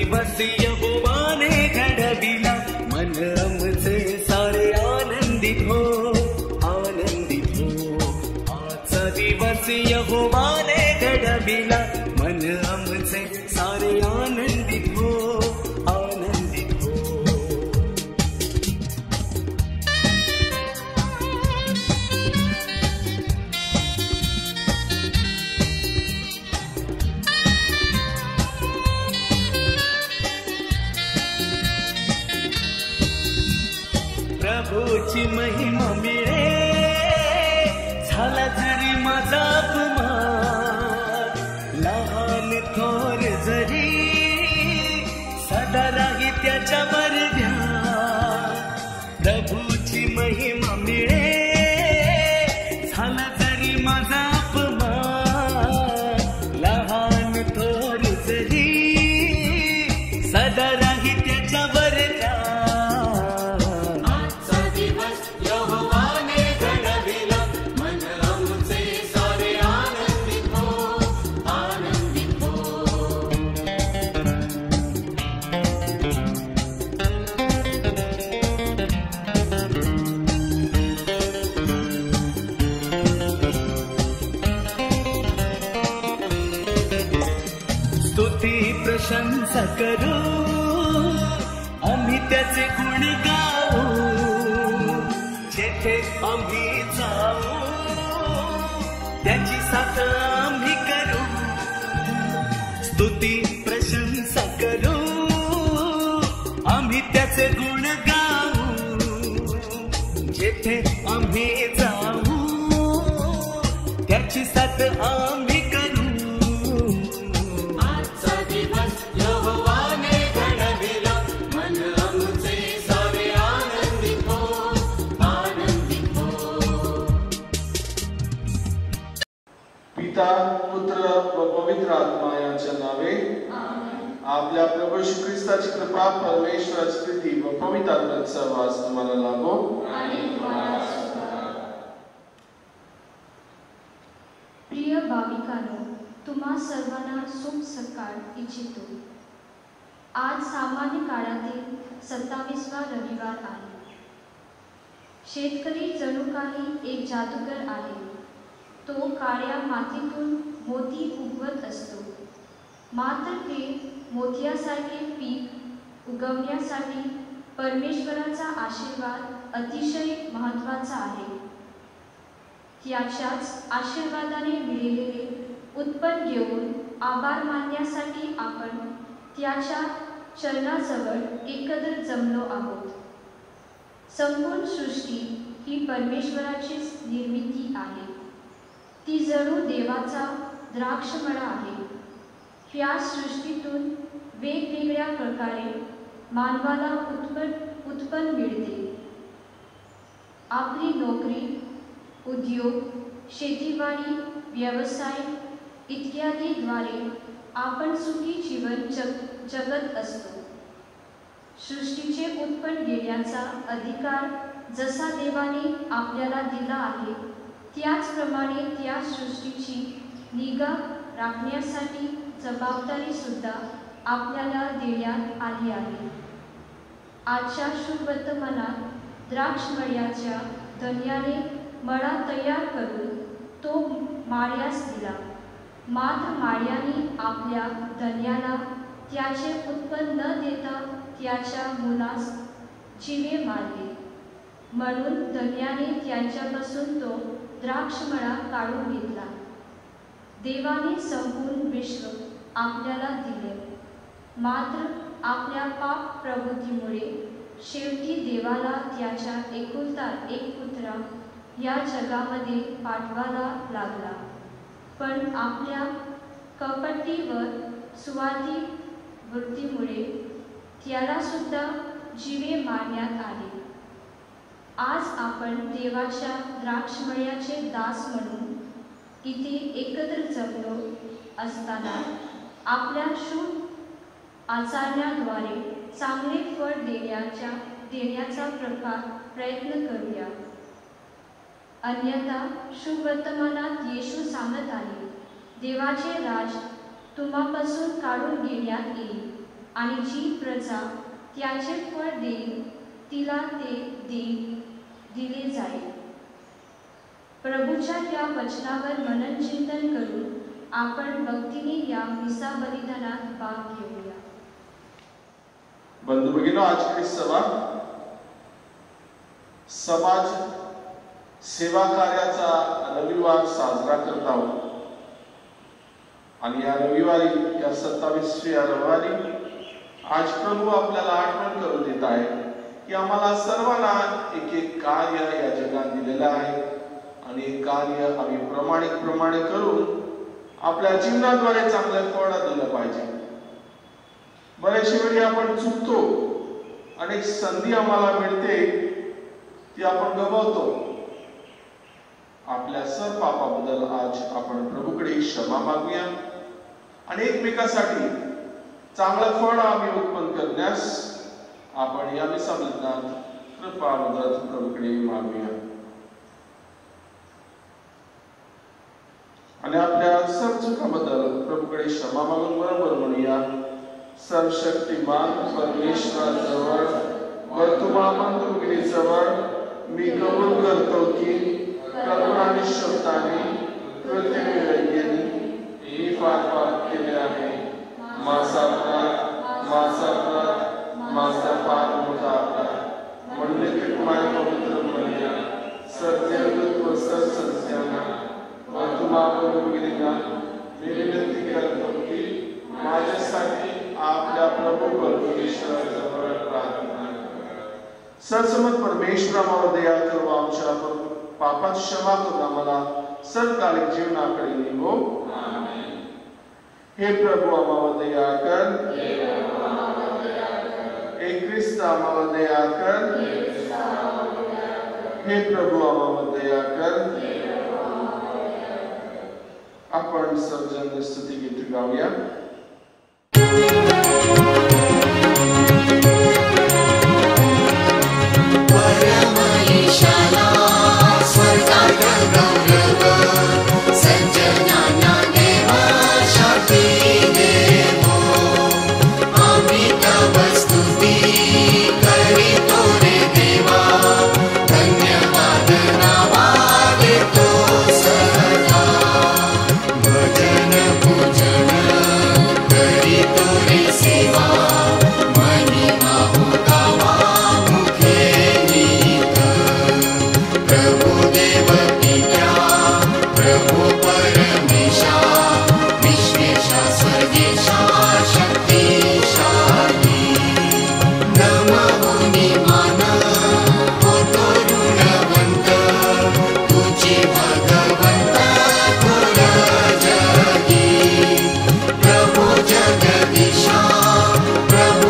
दिवस यहोवाने घडविला, मन आमचे सारे आनंदित हो, आनंदित हो. आजचा दिवस यहोवाने घडविला, मन आमचे सारे आनंदित हो, आनंदित हो. प्रभूची महिमा मिळे, झाला जरी माझा अपमान, लहान थोर जरी सदा राही त्याच्यावर ध्यान. प्रभूची महिमा मिळे, झाला जरी माझा अपमान, लहान थोर जरी सदा राही त्याच्यावर ध्यान. स्तुती प्रशंसा करू, आम्ही त्याचे गुण गाऊ, जेथे आम्ही जाऊ त्याची साथ आम्ही करू. स्तुती प्रशंसा करू, आम्ही त्याचे गुण गाऊ, जेथे आम्ही जाऊ त्याची साथ आम्ही करू. पिता, पुत्र व पवित्र आत्मा यांच्या नावे. आपल्या प्रभू श्री ख्रिस्ताची कृपा, परमेश्वराची प्रीती व पवित्र आत्म्याचा सहवास तुम्हाला लाभो. प्रिय भाविकांनो, तुम्हा सर्वांना शुभ सकाळ इच्छितो. आज सामान्य काळातील 27वा रविवार आहे. शेतकरी जणू काही एक जादूगर आहे. तो काळ्या मातीतून मोती उगवत असतो, मात्र ते मोत्यासारखे पीक उगवण्यासाठी परमेश्वराचा आशीर्वाद अतिशय महत्त्वाचा आहे. त्याच्याच आशीर्वादाने मिळालेले उत्पन्न घेऊन आभार मानण्यासाठी आपण त्याच्या चरणाजवळ एकत्र जमलो आहोत. संपूर्ण सृष्टी ही परमेश्वराचीच निर्मिती आहे. ती जणू देवाचा द्राक्षमळा आहे. या सृष्टीतून वेगवेगळ्या प्रकारे मानवाला उत्पन्न मिळते. आपली नोकरी, उद्योग, शेतीवाडी, व्यवसाय इत्यादीद्वारे आपण सुखी जीवन जगत असतो. सृष्टीचे उत्पन्न घेण्याचा अधिकार जसा देवाने आपल्याला दिला आहे, त्याचप्रमाणे त्या सृष्टीची निगा राखण्यासाठी जबाबदारी सुद्धा आपल्याला देण्यात आली आहे. आजच्या शुभ वर्तमानात द्राक्षमळ्याच्या धन्याने मळा तयार करून तो माळ्यास दिला, मात्र माळ्याने आपल्या धन्याला त्याचे उत्पन्न न देता त्याच्या मुलास जीवे मारले. म्हणून धन्याने त्यांच्यापासून तो द्राक्षमळा काढून घेतला. देवाने संपूर्ण विश्व आपल्याला दिले, मात्र आपल्या पाप प्रवृत्तीमुळे शेवटी देवाला त्याच्या एकुलता एक पुत्र या जगामध्ये पाठवायला लागला. पण आपल्या कपटी व स्वार्थी वृत्तीमुळे त्याला सुद्धा जीवे मारण्यात आले. आज आपण देवाच्या द्राक्षमळ्याचे दास म्हणून इथे एकत्र जमलो असताना आपल्या शुभ आचरणाद्वारे चांगले फळ देण्याचा प्रयत्न करूया. अन्यथा शुभ वर्तमानात येशू सांगत आहे, देवाचे राज तुम्हापासून काढून घेण्यात येईल आणि जी प्रजा त्याचे फळ देईल तिला ते दिले जाईल. प्रभूच्या या वचनावर मनन चिंतन करून आपण भक्तीने या मिसा बलिदानात भाग घेऊया. बंधू भगिनो, आज ख्रिस्तवा समाज सेवा कार्याचा रविवार साजरा करत आहोत. आणि या रविवारी, या 27व्या रविवारी आज प्रभू आपल्याला आठवण करून देत आहे की आम्हाला सर्वांना एक एक कार्य या जगात दिलेलं आहे आणि एक कार्य आम्ही प्रामाणिकपणे करून आपल्या जीवनाद्वारे चांगलं फळ दिलं पाहिजे. बरेचशे वेळी आपण चुकतो, अनेक संधी आम्हाला मिळते ती आपण गमावतो. आपल्या सर्व पापाबद्दल आज आपण प्रभूकडे क्षमा मागूया आणि एकमेकांसाठी चांगलं फळ आम्ही उत्पन्न करण्यास आपण या मिसा बलिदानात कृपा मदत प्रभूकडे मागूया. आणि आपल्या सर्व चुकाबद्दल प्रभूकडे क्षमा मागून बरोबर म्हणूया. सर्वशक्तिमान परमेश्वराजवळ वर्तमान तुमच्याजवळ मी कबूल करतो की करुणा आणि शब्दाने कृत्यविवेकाने मी फार पाप केले आहे. माझा फार मोठा अपराध म्हणले की तुम्हाला पवित्र म्हणूया सत्यत्व सत्संजना वर्तमानगिरीना मी विनंती करतो की माझ्यासाठी आपल्या प्रभू परमेश्वराजवळ प्रार्थना करा. सर्वसमर्थ परमेश्वर आम्हाला दया करू, आमच्या पापाची क्षमा करून आम्हाला सत्कालिक जीवनाकडे नेमो. हे प्रभू आम्हाला दया कर. हे ख्रिस्त आम्हाला दया कर. हे प्रभू आम्हाला दया कर. आपण सर्वजण स्तुती गीत गाऊया. प्रभु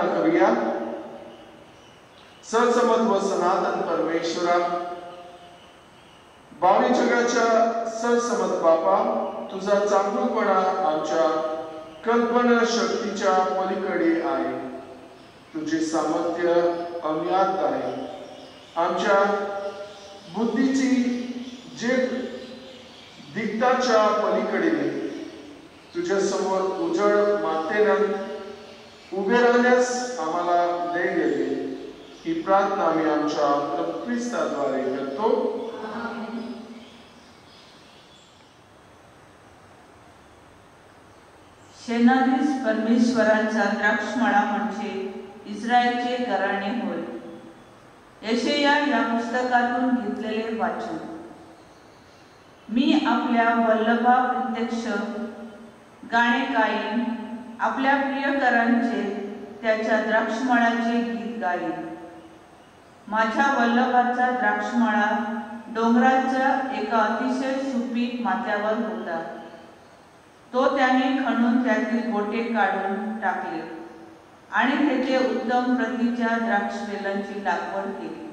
प्रार्थना करूया. सरसमत व सनातन परमेश्वरा, भावी जगाच्या सरसमत बापा, तुझा चांगुलपणा आमच्या कल्पना शक्तीच्या पलीकडे आहे. तुझे सामर्थ्य अज्ञात आहे. आमच्या बुद्धीची जे दिग्धाच्या पलीकडे तुझ्या समोर उजळ मातेनं उभे राहण्यास आम्हाला धैर्य दे. ही प्रार्थना आम्ही आमच्या प्रभू ख्रिस्ताद्वारे करतो. सेनाधीश परमेश्वराचा द्राक्षमळा म्हणजे इस्रायलचे घराणे होय. यशया या पुस्तकातून घेतलेले वाचन. मी आपल्या वल्लभा प्रत्यक्ष गाणे गाईन, आपल्या प्रियकरांचे त्याच्या द्राक्षमळाचे गीत गाईन. माझ्या वल्लभाचा द्राक्षमळा डोंगराच्या एका अतिशय सुपीक माथ्यावर होता. तो त्याने खणून त्यातील गोटे काढून टाकले आणि तेथे उत्तम प्रतीच्या द्राक्षवेलांची लागवड केली.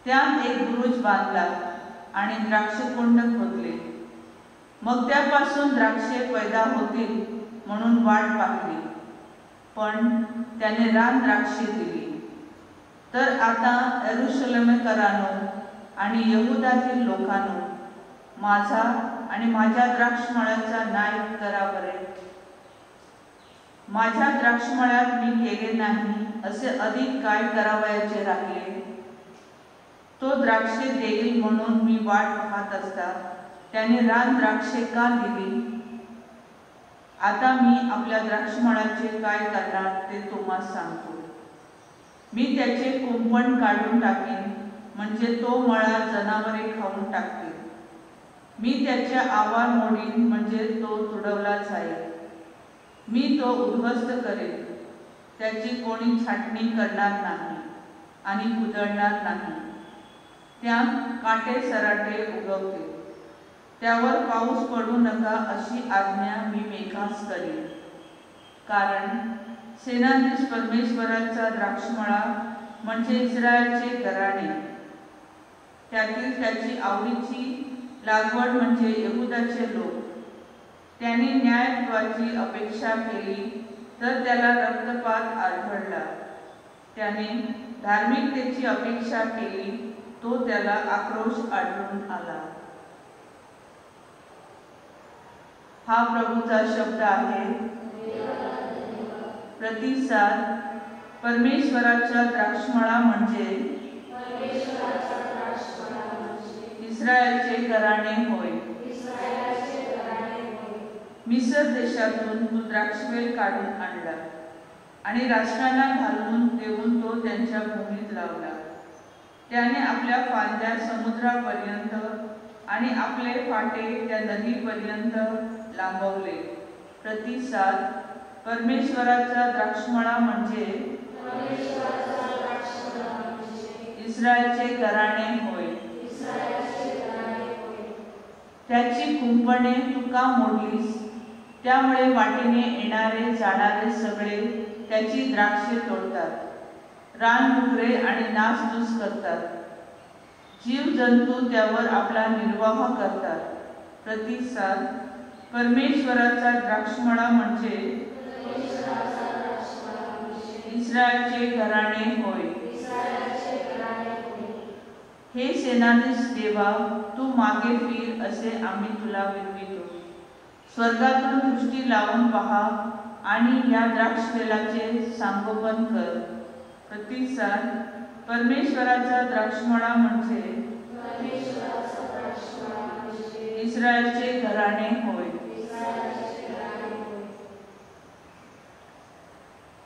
त्यात एक बुरुज बांधला आणि द्राक्षकुंड खोदले. मग त्यापासून द्राक्षे पैदा होतील म्हणून वाट पाहिली, पण त्याने रान द्राक्षे दिली. तर आता यरूशलेमेकरांनो आणि यहूदातील लोकांनो, माझा आणि माझ्या द्राक्षमळ्याचा न्याय करा बरे. माझ्या द्राक्षमळ्यात मी केले नाही असे अधिक काय करावयाचे राहिले? तो द्राक्षे देईल म्हणून मी वाट पाहत असता त्याने रान द्राक्षे का दिली? आता मी आपल्या द्राक्षमळाचे काय करणार ते तुम्हाला सांगतो. मी त्याचे कुंपण काढून टाकेन, म्हणजे तो मळा जनावरे खाऊन टाकतील. मी त्याचे आवार मोडीन, म्हणजे तो तुडवला जाईल. मी तो उद्ध्वस्त करेन, त्याची कोणी छाटणी करणार नाही आणि कुदळणार नाही. त्यात काटे सराटे उगवते, त्यावर पाऊस पडू नका अशी आज्ञा मी मेघास करीन. कारण सेनाधीश परमेश्वराचा द्राक्षमळा म्हणजे इस्रायलचे घराणे, त्यातील त्याची आवडीची लागवड म्हणजे यहूदाचे लोक. त्याने न्यायत्वाची अपेक्षा केली तर त्याला रक्तपात आढळला. त्याने धार्मिकतेची अपेक्षा केली तो त्याला आक्रोश आढळून आला. हा प्रभूचा शब्द आहे. प्रतिसाद. परमेश्वराचा द्राक्षमळा म्हणजे इस्रायलचे घराणे होय. मिस्र देशातून तू द्राक्षवेल काढून आणला आणि राष्ट्रांना घालून देऊन तो त्यांच्या भूमीत लावला. त्याने आपल्या फांद्या समुद्रापर्यंत आणि आपले फाटे त्या नदीपर्यंत लांबवले. प्रतिसाद. परमेश्वराचा द्राक्षमळा म्हणजे इस्रायलचे घराणे होय. त्याची कुंपणे तू का मोडलीस? त्यामुळे वाटेने येणारे जाणारे सगळे त्याची द्राक्षे तोडतात. रानडुकरे आणि नासधूस करतात. जीवजंतू त्यावर आपला निर्वाह करतात. प्रतिसाद. परमेश्वराचा द्राक्षमळा म्हणजे इस्रायलचे घराणे होय. हे सेनाधीश देवा, तू मागे फिर असे आम्ही तुला विनवितो. स्वर्गातून दृष्टी लावून पहा आणि या द्राक्षवेलाचे संगोपन कर. प्रतिसाद. परमेश्वराचा द्राक्षमळा म्हणजे इस्रायलचे घराणे होय.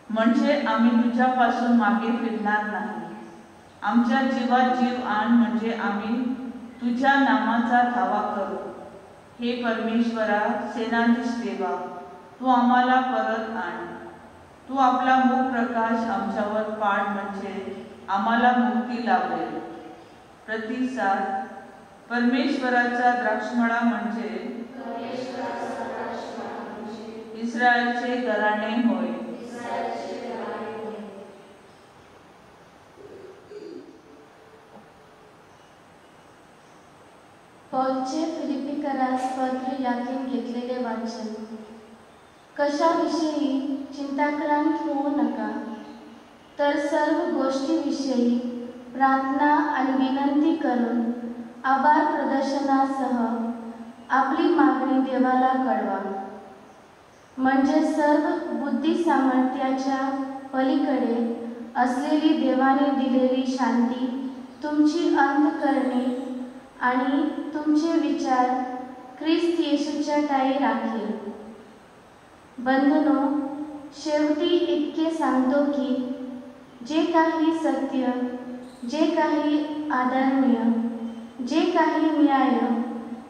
म्हणजे आम्ही तुझ्यापासून मागे फिरणार नाही. आमच्या जीवात जीव आण, म्हणजे आम्ही तुझ्या नामाचा धावा करू. हे परमेश्वरा, सेनाधीश देवा, तू आम्हाला परत आण. तू आपला मुख प्रकाश आमच्यावर पाड, म्हणजे आम्हाला मुक्ती लाभेल. प्रतिसाद. परमेश्वराचा द्राक्षमळा म्हणजे इस्रायलचे घराणे होय. पौलचे फिलिपिकरास पत्र यातून घेतलेले वाचन. कशाविषयी चिंताक्रांत होऊ नका, तर सर्व गोष्टीविषयी प्रार्थना आणि विनंती करून आभार प्रदर्शनासह आपली मागणी देवाला कळवा. म्हणजे सर्व बुद्धी सामर्थ्याच्या पलीकडे असलेली देवाने दिलेली शांती तुमची अंतःकरणे आणि तुमचे विचार ख्रिस्त येशूच्या ठायी राखेल. बंधुनो, शेवटी इतके सांगतो की जे काही सत्य, जे काही आदरणीय, जे काही न्याय,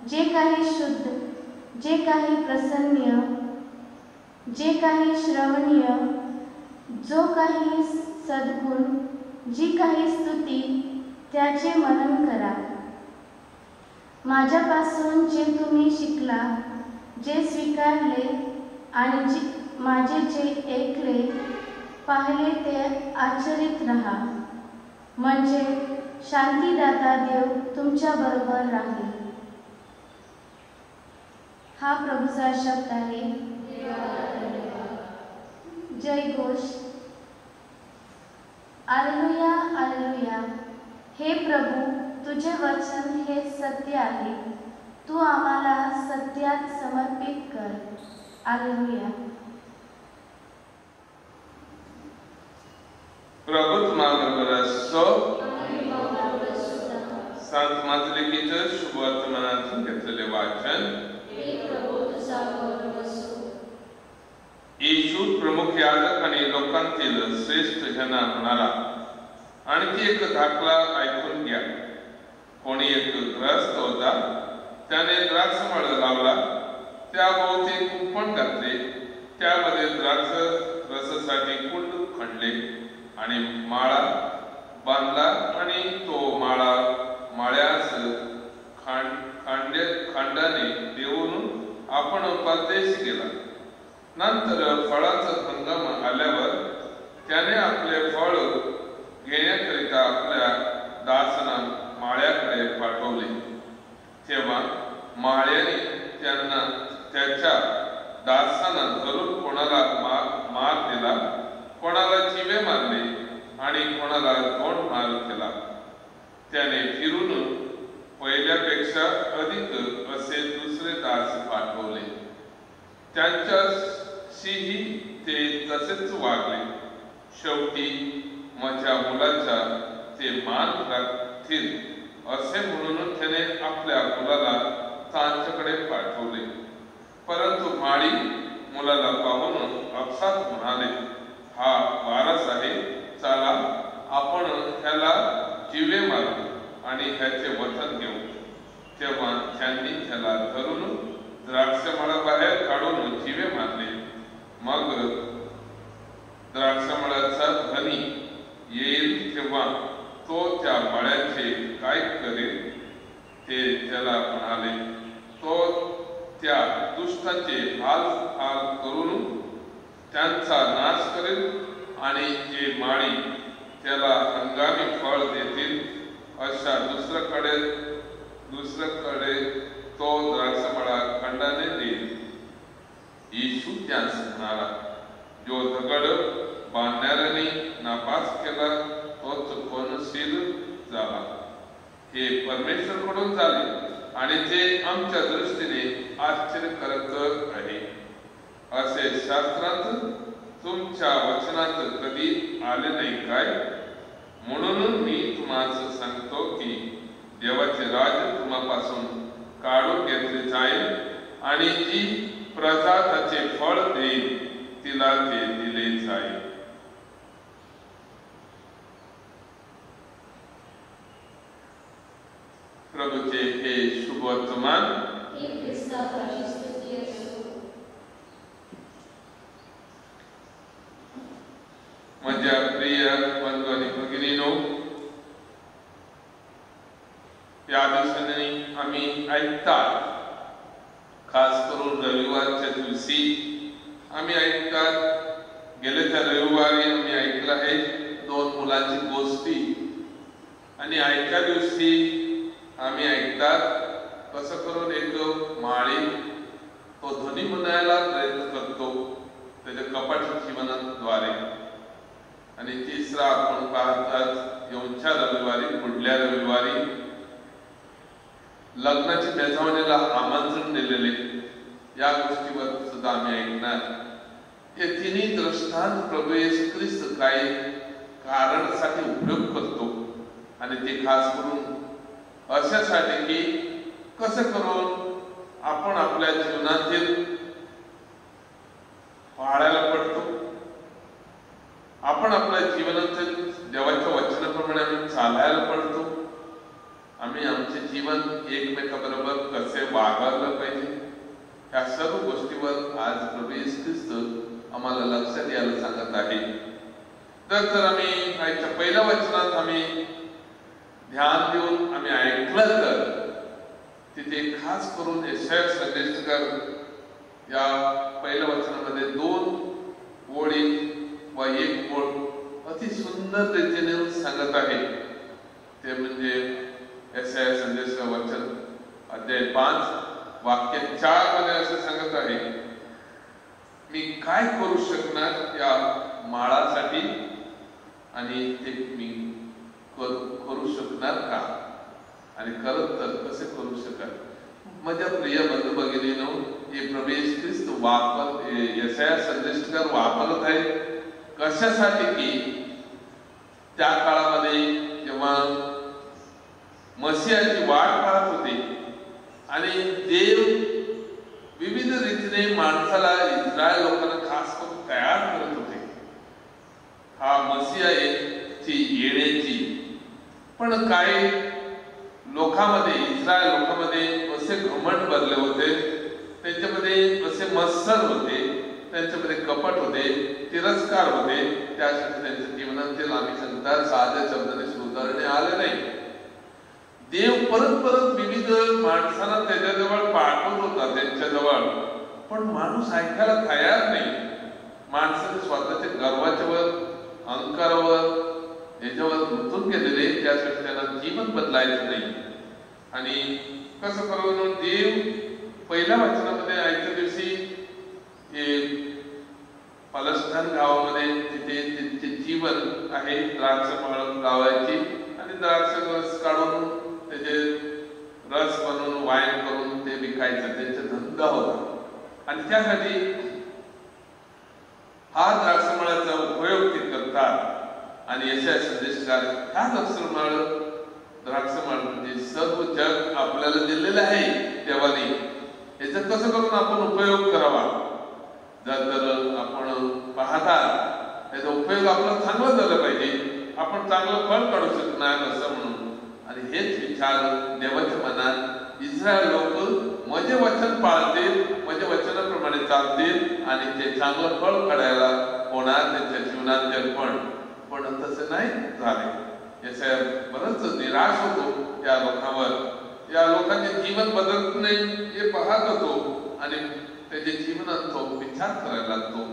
जे काही शुद्ध, जे काही प्रसन्नीय, जे काही श्रवणीय, जो काही सद्गुण, जी काही स्तुती, त्याचे मनन करा. माझ्यापासून जे तुम्ही शिकला, जे स्वीकारले आणि माझे जे ऐकले पाहिले ते आचरित राहा. म्हणजे शांतीदाता देव तुमच्या बरोबर राहील. हा प्रभूचा शब्द आहे. जय घोष. हालेलुया, हालेलुया. हे प्रभू, तुझे वचन हे सत्य आहे. तू आम्हाला सत्यात समर्पित कर. हालेलुया. प्रभु तुम्हाबरोबर असो. संत मातलिकेच्या शुभ वर्तमानातून घेतलेले वाचन. येशू प्रमुख याजक आणि लोकांतील श्रेष्ठ ह्यांना म्हणाला, आणखी एक दाखला ऐकून घ्या. कोणी एक ग्रस्त होता, त्याने द्राक्षमळ लावला, त्याभोवती कुंपण घातले, त्यामध्ये द्राक्ष रसासाठी कुंड खणले आणि माळा बांधला आणि तो माळ्यास खांडाने देऊन आपण परदेश गेला. नंतर फळाचा हंगाम आल्यावर त्याने आपले फळ घेण्याकरिता आपल्या दासांना माळ्याकडे पाठवले. तेव्हा माळ्याने त्यांना त्याच्या दासांना धरून कोणाला मार दिला, कोणाला चिवे मारले आणि कोणाला दोन मार केला. त्याने फिरून पहिल्यापेक्षा अधिक असे दुसरे दास पाठवले. त्यांच्याशीही ते तसेच वागले. शेवटी माझ्या मुलाचा ते मान राखतील असे म्हणून त्याने आपल्या मुलाला त्यांच्याकडे पाठवले. परंतु माळी मुलाला पाहून आपसात म्हणाले, हा वारस आहे, चला आपण ह्याला जिवे मारू आणि ह्याचे वचन घेऊ. तेव्हा त्यांनी त्याला धरून द्राक्षमळाबाहेर काढून जिवे मारले. मग द्राक्षमळाचा धनी येईल तेव्हा तो त्या मळ्याचे काय करेल ते त्याला म्हणाले. तो त्या दुष्टाचे हाल करून त्यांचा नाश करेल आणि जे माळी त्याला हंगामी फळ देतील अशा दुसऱ्याकडे तो द्राक्षमळा खंडाने देईल. येशू त्यास म्हणाला, जो दगड बांधणाऱ्याने नापास केला तोच कोनशील झाला. हे परमेश्वराकडून झाले आणि ते आमच्या दृष्टीने आश्चर्यकारक आहे. असे शास्त्रात तुमच्या वचनात कधी आले नाही काय? म्हणून मी तुम्हाला सांगतो की देवाचे राज्य तुम्हापासून काढून घेतले जाईल आणि जी प्रजा त्याचे फळ देईल तिला ते दिले जाईल. प्रभूचे हे शुभ वर्तमान. माझ्या प्रिय बंधू आणि भगिनीनो, या दिवसांनी आम्ही ऐकतात, खास करून रविवारच्या दिवशी आम्ही ऐकतात. गेले त्या रविवारी आम्ही ऐकलं आहे 2 मुलांची गोष्टी आणि आजच्या दिवशी आम्ही ऐकतात कसं करून एक माळी तो ध्वनी म्हणायला प्रयत्न करतो त्याच्या कपाटी जीवनाद्वारे. आणि तिसरा आपण पाहतात येऊनच्या रविवारी, पुढल्या रविवारी लग्नाची मेजवानीला आमंत्रण दिलेले, या गोष्टीवर सुद्धा आम्ही ऐकणार. हे तिन्ही दृष्टांत प्रभू येशू ख्रिस्त काही कारणासाठी उपयोग करतो आणि ते खास करून अशासाठी की कसं करून आपण आपल्या जीवनातील वाढायला पडतो, आपण आपल्या जीवनातील देवाच्या वचनाप्रमाणे आम्ही चालायला पडतो, आम्ही आमचे जीवन एकमेकाबरोबर कसे वागवलं पाहिजे, या सर्व गोष्टीवर आज प्रभू येशू ख्रिस्त आम्हाला लक्षात यायला सांगत आहे. तर आम्ही आजच्या पहिल्या वचनात आम्ही ध्यान देऊन आम्ही ऐकलं तर तिथे खास करून यशाया संदेशकार या पहिल्या वचनामध्ये 2 ओळी व 1 ओळ अति सुंदर रीतीने सांगत आहे. ते म्हणजे यशाया संदेशकार वचन अध्याय 5 वाक्य 4 मध्ये असं सांगत आहे, मी काय करू शकणार या माळासाठी आणि ते मी करू शकणार का, आणि करत तर कसे करू शकाल. माझ्या प्रिय बंधू भगिनींनो, हे प्रभू येशू ख्रिस्त यशाया संदेशकार वापरत आहे कशासाठी की त्या काळामध्ये जेव्हा मसीहाची वाट पाहत होते आणि देव विविध रीतीने माणसाला, इस्रायल लोकांना खास करून तयार करत होते हा मसीहाची येण्याची. पण काही लोकांमध्ये, इस्रायल लोकांमध्ये असे घमंड भरले होते, त्यांच्यामध्ये असे मत्सर होते, त्यांच्यामध्ये कपट होते, तिरस्कार होते, त्यासाठी त्यांच्या जीवनातील आम्ही सांगतात साध्या शब्दाने सुधारणे आले नाही. देव परत परत विविध माणसांना त्याच्याजवळ पाठवत होता त्यांच्याजवळ, पण माणूस ऐकायला तयार नाही. माणसाने स्वतःच्या गर्वाच्यावर, अहंकारावर, याच्यावर गुंतून गेलेले, त्यासाठी त्यांना जीवन बदलायचं नाही. आणि कसं करून देव पहिल्या वचनामध्ये आजच्या दिवशी पलस्टान गावामध्ये तिथे त्यांचे जीवन आहे, द्राक्ष माळ लावायची आणि द्राक्ष रस काढून त्याचे रस बनवून वाईन करून ते विकायचं, त्यांचा धंदा होता. आणि त्यासाठी हा द्राक्षमळाचा उपयोग ते करतात. आणि यशाया संदेशकार ह्या द्राक्षमळ म्हणजे सर्व जग आपल्याला दिलेलं आहे देवाने, याचा कसं करून आपण उपयोग करावा. जर आपण पाहता याचा उपयोग आपला चांगला झाला पाहिजे, आपण चांगलं फळ काढू शकणार असं म्हणून. आणि हेच विचार देवाच्या मनात इस्रायल लोक माझे वचन पाळतील, माझ्या वचनाप्रमाणे चालतील आणि ते चांगलं फळ काढायला होणार त्यांच्या जीवनात जगपण. पण तसं नाही झाले. यशाया बरंच निराश होतो या लोकांवर, या लोकांचे जीवन बदलत नाही हे पाहत होतो आणि त्याच्या जीवनात तो विचार करायला लागतो,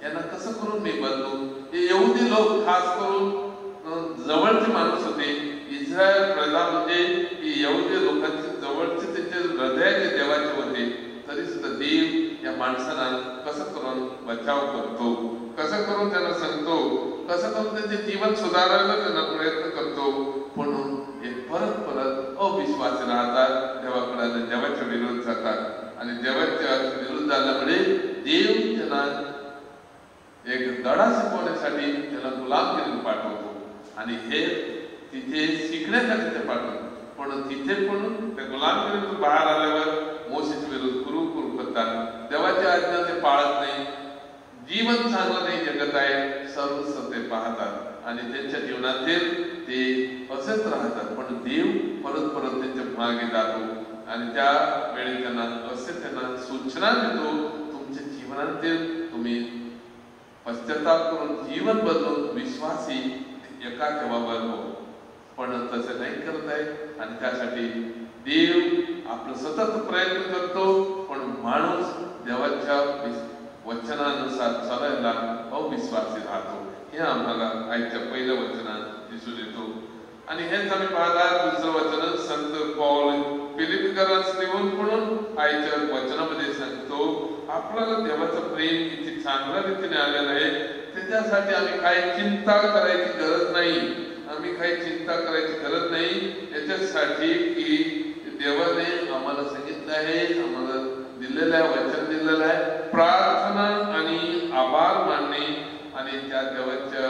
यांना कसं करून मी बदलू. हे यहुदी लोक खास करून जवळचे माणूस होते. इस्रायल प्रजा म्हणजे यहुदी लोकांचे जवळचे त्यांचे हृदयाचे देवाचे होते. तरी सुद्धा देव या माणसांना कसं करून बचाव करतो, कसं करून त्यांना सांगतो, कसं करून त्यांचे जीवन सुधारायला त्यांना प्रयत्न करतो. म्हणून हे परत परत अविश्वासी राहतात, देवाकडे देवाच्या विरोध जातात आणि देवाच्या विरोध झाल्यामुळे देव त्यांना एक धडा शिकवण्यासाठी त्याला गुलामगिरीला पाठवतो आणि हे तिथे शिकण्यासाठी ते पाठवतो. पण तिथे पण त्या गुलामगिरीतून बाहेर आल्यावर मोशेच्या विरोध करू करतात, देवाची आज्ञा ते पाळत नाही, जीवन चांगलं नाही जगत आहे, सर्व सत्य पाहतात आणि त्यांच्या जीवनातील ते असेच राहतात. पण देव परत परत त्यांच्या मागे जातो आणि त्या वेळी त्यांना असे त्यांना सूचना देतो, तुमच्या जीवनातील तुम्ही पश्चाताप करून जीवन बदलून विश्वासी एका ठेवावर हो. पण तसं नाही करत आहे आणि त्यासाठी देव आपलं सतत प्रयत्न करतो, पण माणूस देवाच्या वचनानुसार चालायला अविश्वासी राहतो. हे आम्हाला आजच्या पहिल्या वचनात दिसून येतो. आणि हेच आम्ही पाहतात दुसरं वचन संत पौल फिलिपिकरांस लिहून म्हणून आईच्या वचनामध्ये सांगतो आपल्याला देवाचं प्रेम किती चांगल्या रीतीने आलेलं आहे, त्याच्यासाठी आम्ही काही चिंता करायची गरज नाही. आम्ही काही चिंता करायची गरज नाही याच्यासाठी की देवाने आम्हाला सांगितलं आहे, आम्हाला दिलेलं आहे, वचन दिलेलं आहे. प्रार्थना आणि आभार मानणे आणि त्या देवाच्या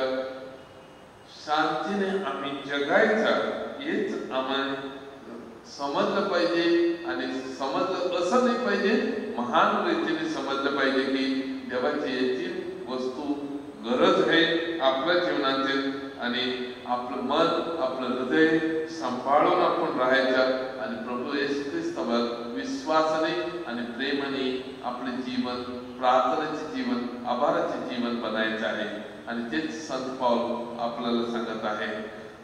शांतीने आम्ही जगायचं हेच आम्हाला समजलं पाहिजे. आणि समजलं असं नाही पाहिजे, महान रीतीने समजलं पाहिजे की देवाची याची वस्तू गरज आहे आपल्या जीवनातील. आणि आपलं मन आपलं हृदय सांभाळून आपण राहायचं आणि प्रभू येशू ख्रिस्तावर विश्वासाने आणि प्रेमाने आपले जीवन प्रार्थनेचे जीवन आभाराचे जीवन बनायचं आहे. आणि तेच संत पौल आपल्याला सांगत आहे.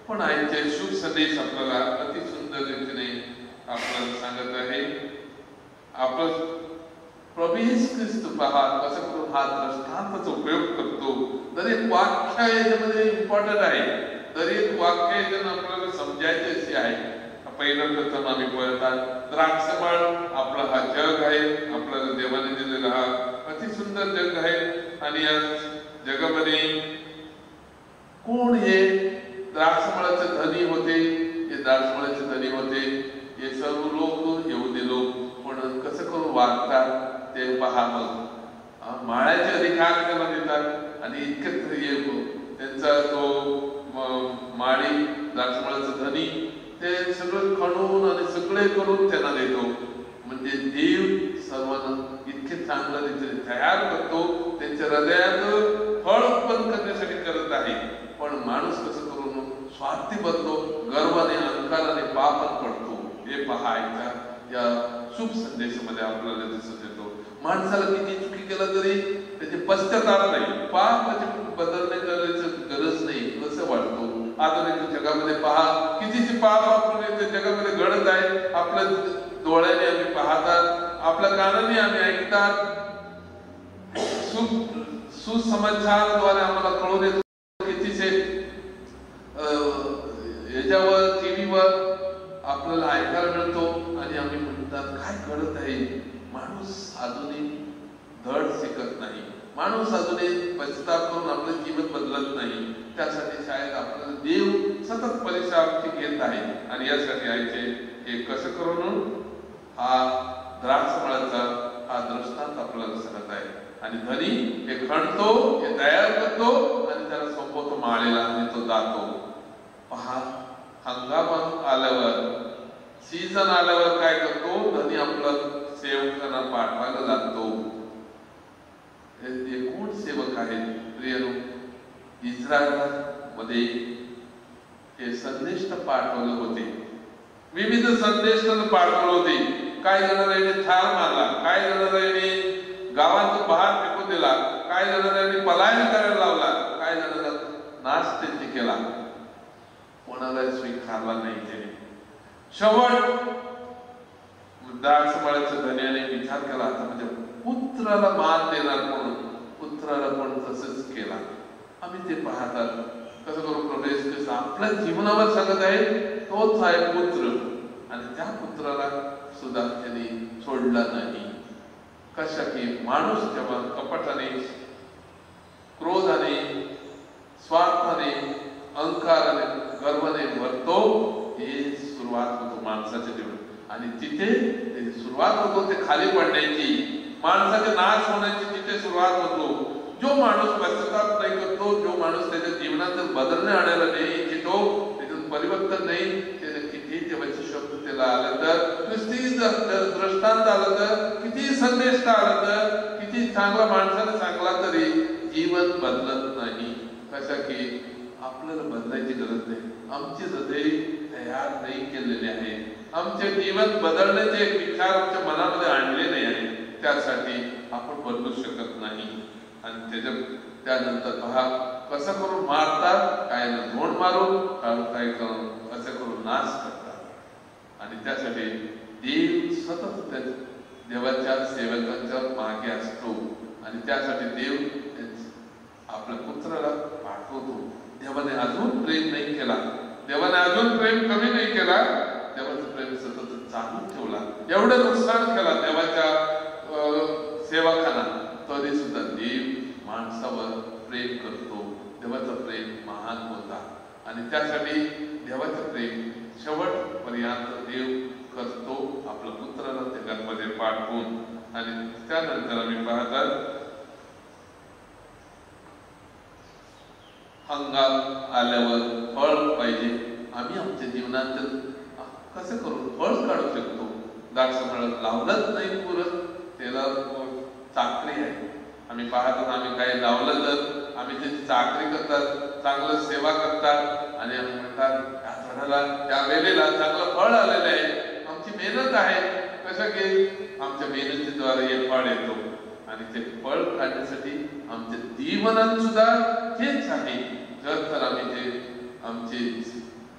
पण आईचे शुभ संदेश आपल्याला अति सुंदर रीतीने आपल्याला सांगत आहे. आपण प्रभू येशू ख्रिस्त पहा कसं करून हा दृष्टांताचा उपयोग करतो. दर एक वाक्य याच्यामध्ये इम्पॉर्टंट आहे, दर एक वाक्य याच्यानं आपल्याला समजायचे असे आहे. पहिलं प्रथम आम्ही पळतात द्राक्षबाळ आपला हा जग आहे, आपल्याला देवाने दिलेला हा अति सुंदर जग आहे. आणि या जगामध्ये कोण हे द्राक्षमळाचे धनी होते, हे द्राक्षमळाचे धनी होते हे सर्व लोक यहुदी लोक. पण कसं करून वागतात ते पहा. मग माळ्याचे अधिकार त्यांना देतात आणि इतकं त्यांचा तो माळी द्राक्षमळाचा धनी ते सगळं खणून आणि सगळे करून त्यांना देतो. म्हणजे देव सर्वांना इतके चांगल्या रीतीने तयार करतो, त्यांच्या हृदयात फळ उत्पन्न करण्यासाठी करत आहे. पण माणूस कसं करून स्वार्थी बनतो, गर्वाने अहंकाराने पापात पडतो. हे पहायचा या शुभ संदेशामध्ये आपल्याला दिसत येतो. माणसाला किती चुकी केलं तरी त्याचे पश्चाताप नाही, पापाचे बदलणे करायची गरज नाही असं वाटतो. आधुनिक जगामध्ये पहा कितीचे पाप आपण जगामध्ये घडत आहे. आपल्या डोळ्याने आम्ही पाहतात, आपल्या कानाने आम्ही ऐकतात, सुसमाचारद्वारे आम्हाला कळून येतो. कितीचे याच्यावर टीव्हीवर आपल्याला ऐकायला मिळतो आणि आम्ही म्हणतात काय घडत आहे. माणूस अजूनही धड शिकत नाही, माणूस अजूनही पश्चाताप करून आपलं जीवन बदलत नाही. त्यासाठी शाळेत आपल्याला देव सतत परीक्षा घेत आहे. आणि यासाठी आईचे हे कसं करून हा द्राक्षमळाचा हा दृष्टांत आपल्याला सांगत आहे. आणि धनी हे खणतो, हे तयार करतो आणि त्याला सोपवतो माळेला आणि तो जातो. पहा हंगाम आल्यावर सीझन आल्यावर काय करतो धनी आपलं सेवकांना पाठवायला लागतो. हे कोण सेवक आहेत प्रियनो? इस्रायल मध्ये हे संदेश पाठवले होते, विविध संदेश पाठवले होते. काय जणांनी ठार मारला, काय जणांनी गावातून बाहेर फेकून दिला, काय जणांनी पलायन करायला लावला, काय जणांना नाश त्यांनी केला. कोणाला स्वीकारला नाही. त्याने शेवट द्राक्षमळाच्या धन्याने विचार केला आता म्हणजे पुत्राला मान देणार म्हणून पुत्राला पण तसंच केला. आम्ही ते पाहतात कसं करू प्रवेश आपल्या जीवनावर सांगत आहे तोच आहे पुत्र. आणि त्या पुत्राला सुद्धा त्यांनी सोडला नाही. कशा की माणूस जेव्हा कपटाने, क्रोधाने, स्वार्थाने, अहंकाराने, गर्वाने भरतो हे सुरुवात होतो माणसाच्या जीवनात. आणि तिथे सुरुवात होतो ते खाली पडण्याची, माणसाचे नाश होण्याची तिथे सुरुवात होतो. जो माणूस पश्चाताप नाही करतो, जो माणूस त्याच्या जीवनात बदलणे आणायला नाही इच्छितो, त्याच्यात परिवर्तन नाही, त्याने किती देवाचे शब्द त्याला आलं तर, किती दृष्टांत आलं तर, किती संदेश आलं तर, किती चांगला माणसाने सांगला तरी जीवन बदलत नाही. कशा की आपल्याला बदलायची गरज नाही. आमचे हृदय तयार नाही केलेले आहे, आमचे जीवन बदलण्याचे विचार आमच्या मनामध्ये आणले नाही आहे. त्यासाठी आपण बदलू शकत नाही. आणि त्यानंतर पहा कसं करून मारतात, काय ना धोंड मारून, काय करून असं करून नाश करतात. आणि त्यासाठी देव सतत देवाच्या सेवकांच्या मागे असतो. आणि त्यासाठी देव आपल्या पुत्राला पाठवतो. देवाने अजून प्रेम नाही केला, देवाने अजून प्रेम कमी नाही केला, देवाचं प्रेम सतत चालू ठेवला. एवढं नुकसान केला देवाच्या सेवकांना, तरी सुद्धा देव माणसावर प्रेम करतो. देवाचं प्रेम महान होता आणि त्यासाठी देवाचं प्रेम शेवटपर्यंत देव करतो आपल्या पुत्राला जगामध्ये पाठवून. आणि त्यानंतर आम्ही पाहतात हंगाम आल्यावर फळ पाहिजे. आम्ही आमच्या जीवनात कसं करून फळ काढू शकतो? द्राक्ष फळ लावलंच नाही पुरत, त्याला चाकरी आहे. आम्ही पाहतो आम्ही काही लावलं तर आम्ही त्याची चाकरी करतात, चांगलं सेवा करतात आणि आम्ही म्हणतात त्या झाडाला त्या वेळेला चांगलं फळ आलेलं आहे, आमची मेहनत आहे. कसं की आमच्या मेहनतीद्वारे हे फळ येतो आणि ते फळ काढण्यासाठी आमच्या जीवनात सुद्धा हेच आहे. जर तर आम्ही ते आमची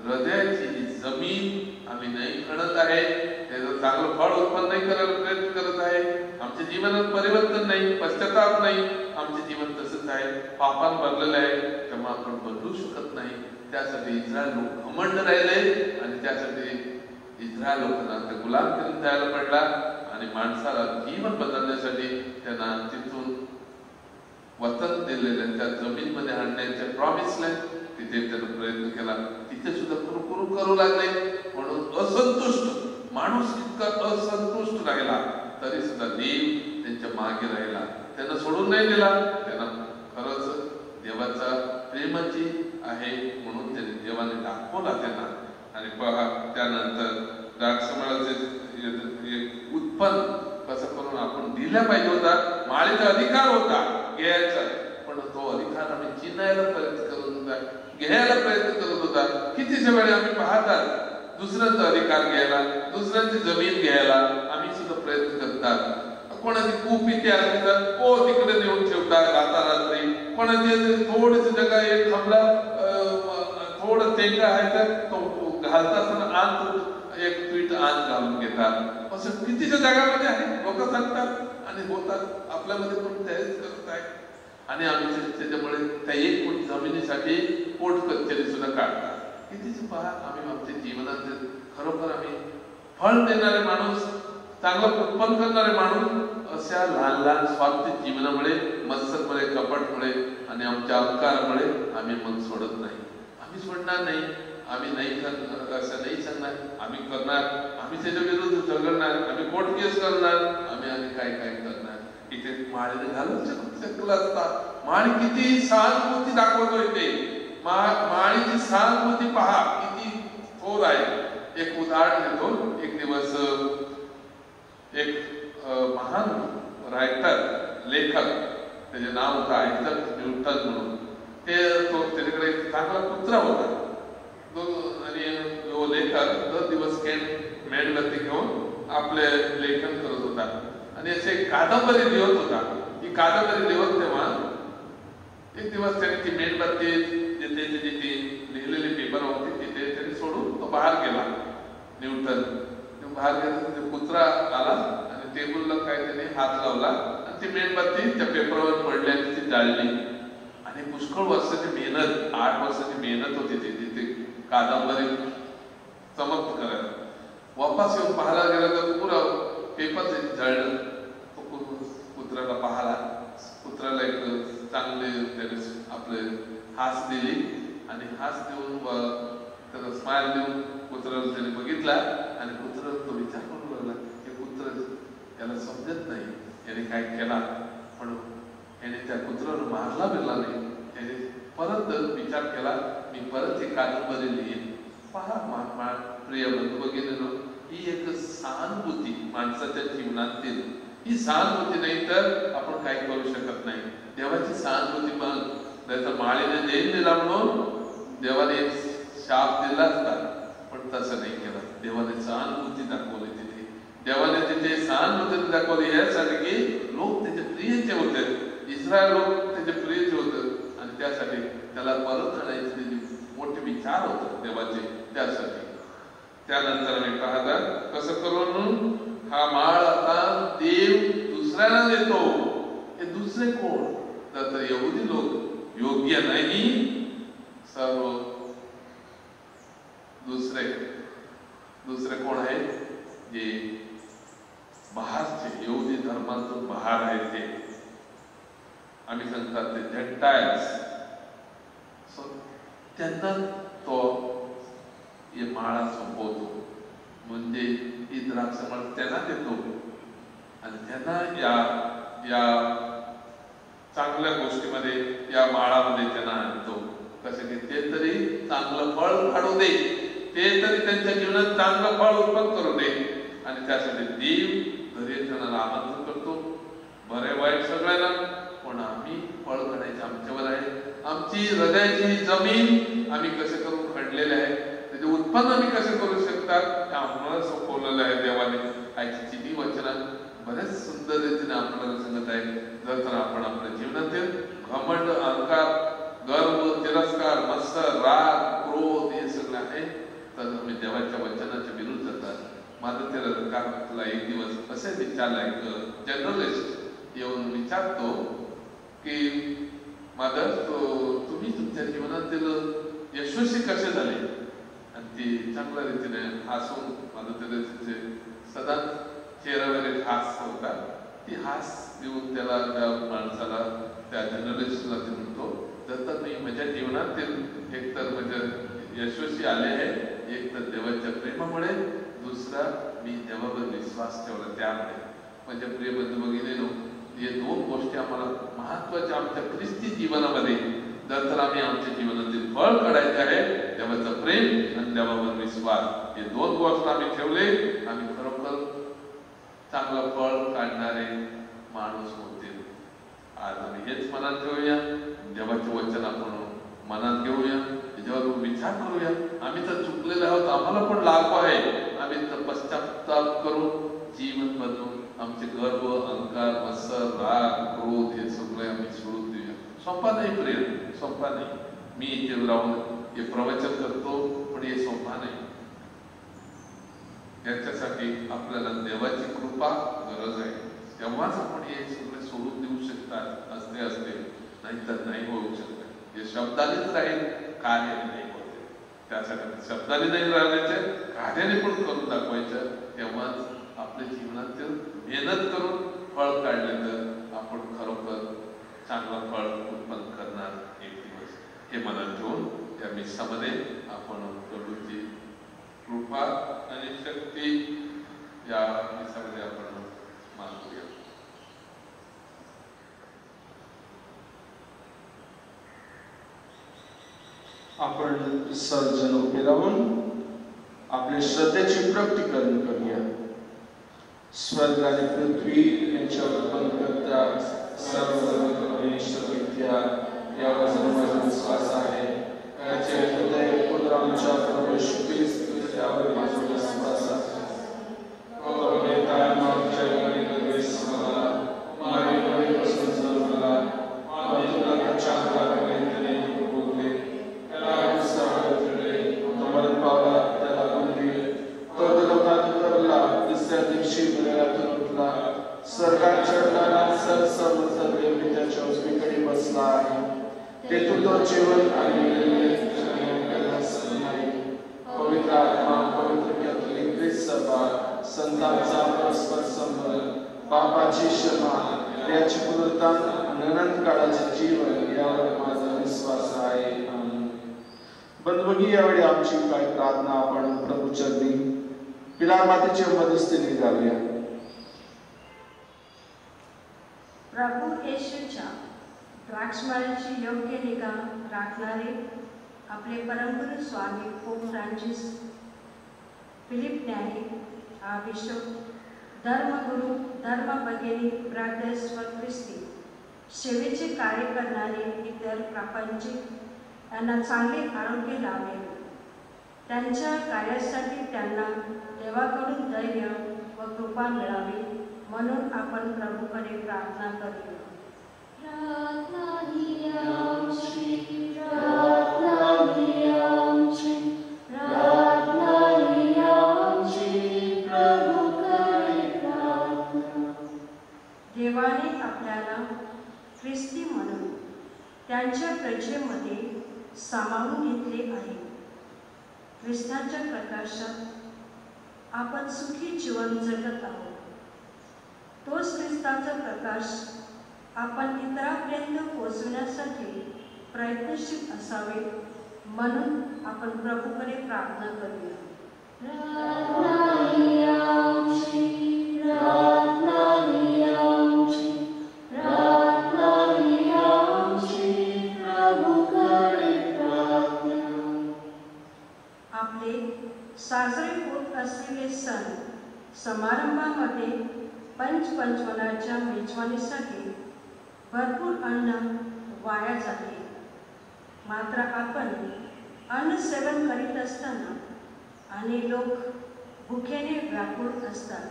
हृदयाची ही जमीन आम्ही नाही खणत आहे, त्याचं चांगलं फळ उत्पन्न नाही करायला प्रयत्न करत आहे, आमच्या जीवनात परिवर्तन नाही, पश्चाताप नाही, आमचे जीवन तसंच आहे, पापान भरलेलं आहे, तेव्हा आपण बदलू शकत नाही. त्यासाठी इस्रायल लोक घमंड राहिले आणि त्यासाठी इस्रायल लोकांना ते गुलाम करून द्यायला पडला आणि माणसाला जीवन बदलण्यासाठी त्यांना तिथून वतन दिलेलं त्या जमीनमध्ये आणण्याचे प्रॉमिस लँड तिथे त्यानं प्रयत्न केला. तिथे सुद्धा कुरकुरू करू लागले म्हणून असंतुष्ट माणूस इतका असंतुष्ट राहिला तरी सुद्धा देव त्यांच्या मागे राहिला, त्यांना सोडून नाही दिला. त्यांना खरंच देवाचा प्रेमाची आहे म्हणून त्याने देवाने दाखवला त्यांना. आणि पहा त्यानंतर द्राक्षमळाचे उत्पन्न कसं करून आपण दिल्या पाहिजे होता. माळीचा अधिकार होता घ्यायचा, पण तो अधिकार आम्ही चिनायला प्रयत्न करत होता, घ्यायला प्रयत्न करत होता. कितीच्या वेळी आम्ही पाहतात दुसऱ्यांचा अधिकार घ्यायला, दुसऱ्यांची जमीन घ्यायला आम्ही सुद्धा प्रयत्न करतात. कोणाची कूप इथे असली तर तिकडे नेऊन ठेवतात रात्री. कोणाची थोडीशी जगा एक थांबला थोडं तेंगा आहे तर तो घालतात आत एक पीठ आत घालून घेतात. असं कितीच्या जगामध्ये आहे, लोक सांगतात आणि होतात. आपल्यामध्ये पण तेच करत आहे आणि आम्ही त्याच्यामुळे त्या एक फूट जमिनीसाठी पोट कचेरी सुद्धा काढतात. कितीच पहा आम्ही आमच्या जीवनात खरोखर आम्ही फळ देणारे माणूस, चांगलं उत्पन्न करणारे माणूस अशा लहान लहान स्वार्थ जीवनामुळे, मत्सरमुळे, कपटमुळे आणि आमच्या अहंकारामुळे आम्ही मग सोडत नाही. आम्ही सोडणार नाही, आम्ही नाही करणार, असं नाही सांगणार, आम्ही करणार, आम्ही त्याच्या विरुद्ध झगडणार, आम्ही कोर्ट केस करणार, आम्ही काय काय करणार. इथे माळीने घालून शकला असता. माळी किती सहानुभूती दाखवतोय ते, माळीची सहानुभूती पहा किती थोर आहे. एक उदाहरण देतो. एक दिवस एक महान रायटर लेखक, त्याचे नाव होतं आयझॅक न्यूटन म्हणून. त्याच्याकडे एक चांगला कुत्रा होता आणि तो लेखक दर दिवस मेणबत्ती घेऊन आपले लेखन करत होता आणि असे कादंबरी लिहत होता. ही कादंबरी लिहत तेव्हा एक दिवस त्याने ती मेणबत्ती जिथे लिहिलेली पेपर होती तिथे त्याने सोडून तो बाहेर गेला. न्यूटन बाहेर गेला, कुत्रा आला आणि टेबलला काय त्याने हात लावला आणि ती मेणबत्ती त्या पेपरवर पडली आणि ती जाळली. आणि पुष्कळ वर्षाची मेहनत, 8 वर्षाची मेहनत होती तिथे कादंबरी समाप्त करायला. वापस येऊन पाहायला गेला तर पुरं पेपर जळलं. तो कुत्र्याला पाहिला, कुत्र्याला एक चांगले त्याने आपले हास दिली आणि हास देऊन त्याला स्माइल देऊन कुत्र्याला त्याने बघितला आणि कुत्र्याला तो विचार करू लागला की कुत्र याला समजत नाही याने काय केला, म्हणून याने त्या कुत्र्याला मारला बिरला नाही. त्याने परत विचार केला, मी परत ही कादंबरी लिहीन. पहा प्रिय बंधू भगिनींनो, ही एक सहानुभूती माणसाच्या जीवनातील. ही सहानुभूती नाही तर आपण काही करू शकत नाही. देवाची सहानुभूती पण नाहीतर माळीने देण दिला म्हणून देवाने शाप दिला असता, पण तसं नाही केलं. देवाने सहानुभूती दाखवली तिथे. देवाने तिथे सहानुभूती दाखवली यासाठी की लोक त्याचे प्रियचे होते, इस्रायल लोक त्याचे प्रियचे होते आणि त्यासाठी त्याला परत आणायचे मोठे विचार होते देवाचे त्यासाठी. त्यानंतर आम्ही पाहता कसं करून हा माळ आता देव दुसऱ्याला देतो. हे दुसरे कोण तर यहुदी लोक योग्य नाही, सर्व दुसरे कोण आहेत जे बाहेरचे यहुदी धर्मातून बाहेर आहेत ते आम्ही सांगतात ते जेंटाइल्स. सो त्यांना तो हे माळा सोपवतो म्हणजे ही द्राक्षमाळ त्यांना देतो आणि त्यांना या चांगल्या गोष्टीमध्ये या माळामध्ये त्यांना आणतो. कसं की ते तरी चांगलं फळ काढू दे, ते तरी त्यांच्या जीवनात चांगलं फळ उत्पन्न करू दे आणि त्यासाठी देव घरी त्यांना आमंत्रण करतो. बरे वाईट सगळ्यांना, पण आम्ही फळ काढायचे आमच्यावर आहे. आमची हृदयाची जमीन आम्ही कसे करून काढलेले आहे, त्याचे उत्पन्न आम्ही कसे करू शकतात हे आम्हाला सोपवलेलं आहे देवाने. आजची ती वचनं बऱ्याच सुंदर रीतीने आपल्याला सांगत आहे. जर तर आपण आपल्या जीवनातील घमंड, अहंकार, गर्व, तिरस्कार, मत्सर, राग, क्रोध हे सगळे आहे तर आम्ही देवाच्या वचनाच्या विरुद्ध जातात. माझं तिरस्कार एक दिवस असे विचारला, एक जर्नलिस्ट येऊन विचारतो की माझं तुम्ही तुमच्या जीवनातील यशस्वी कसे झाले, आणि ती चांगल्या रीतीने हसून माझं तिथे सदा चेहऱ्यावर एक हास होता. ती हास देऊन त्याला त्या माणसाला त्या जर्नलिस्टला ते म्हणतो, तर मी माझ्या जीवनातील एक तर म्हणजे यशस्वी आले आहे, एक तर देवाच्या प्रेमामुळे, दुसरा मी देवावर विश्वास ठेवला त्यामुळे. म्हणजे प्रिय बंधू भगिनीनो, हे दोन गोष्टी आम्हाला महत्वाच्या आमच्या ख्रिस्ती जीवनामध्ये. जर तर आम्ही आमच्या जीवनातील फळ काढायचे आहे, देवाचं प्रेम आणि देवावर विश्वास, हे दोन गोष्ट आम्ही ठेवले, आम्ही खरोखर चांगलं फळ काढणारे माणूस होतील. आज आम्ही हेच मनात ठेवूया, देवाचे वचन आपण मनात घेऊया, त्याच्यावर विचार करूया. आम्ही तर चुकलेले आहोत, आम्हाला पण लागू आहे. आम्ही तर पश्चाताप करून जीवन बदलून आमचे गर्व, अहंकार, मत्सर, राग, क्रोध हे सगळे आम्ही सोडून देऊया. सोपा नाही प्रिय, सोपा नाही. मी इथे राहून हे प्रवचन करतो, पण हे सोपा नाही. याच्यासाठी आपल्याला देवाची कृपा गरज आहे, तेव्हाच आपण हे सगळे सोडून देऊ शकतात. असते नाहीतर नाही होऊ शकत. हे शब्दानेच राहील, कार्याने नाही होते. त्यासाठी शब्दाने नाही राहायचे, कार्याने पण करून दाखवायचं. तेव्हाच आपल्या जीवनातील मेहनत करून फळ काढले तर आपण खरोखर चांगलं फळ उत्पन्न करणार एक दिवस. हे मनात ठेवून त्या मिसामध्ये आपण प्रभूची कृपा आणि शक्ती या मिसामध्ये आपण मानूया. आपण सर्वजण उभे राहून आपल्या श्रद्धेचे प्रकटीकरण करूया. स्वर्ग आणि पृथ्वी यांच्या उत्पन्न करता सर्व विद्या यावर माझा विश्वास आहे. याचे हृदय पुत्र आमच्या प्रभू येशू ख्रिस्त यावर माझा विश्वास आहे. स्वर्गात चढणारा सर्वदेवतेच्या उजवीकडे बसला आहे. तेथून तो जेवण आणि पवित्र आत्मा, पवित्र कॅथोलिक ख्रिस्त सभा, संतांचा परस्पर संबंध, पापाची क्षमा, त्याची पुनरुत्थान, अनंत काळाचे जीवन यावर माझा विश्वास आहे. बंधुभगिनी, यावेळी आमची काही प्रार्थना आपण प्रभूचरणी पिलार मातेच्या मध्यस्थीने घालूया. प्रभू येशूच्या द्राक्षमाळ्याची योग्य निगा राखणारे आपले परमगुरू स्वामी पोप फ्रान्सिस, फिलिप न्याही, बिशप, धर्मगुरू, धर्मभगिनी, ब्रदर्स व ख्रिस्ती सेवेचे कार्य करणारे इतर प्रापंचिक यांना चांगले आरोग्य लाभे. त्यांच्या कार्यासाठी त्यांना देवाकडून धैर्य व कृपा मिळावी म्हणून आपण प्रभूकडे प्रार्थना करूया. देवाने आपल्याला ख्रिस्ती म्हणून त्यांच्या प्रजेमध्ये सामावून घेतले आहे. ख्रिस्ताच्या प्रकाशात आपण सुखी जीवन जगत आहोत. तोच ख्रिस्ताचा प्रकाश आपण इतरांपर्यंत पोहोचवण्यासाठी प्रयत्नशील असावे, म्हणून आपण प्रभूकडे प्रार्थना करूया. आपले साजरे होत असलेले सण समारंभामध्ये पंचपंचमनाच्या मेजवानीसाठी भरपूर अन्न वाया जाते. मात्र आपण अन्न सेवन करीत असताना अनेक लोक भुकेने व्याकुळ असतात.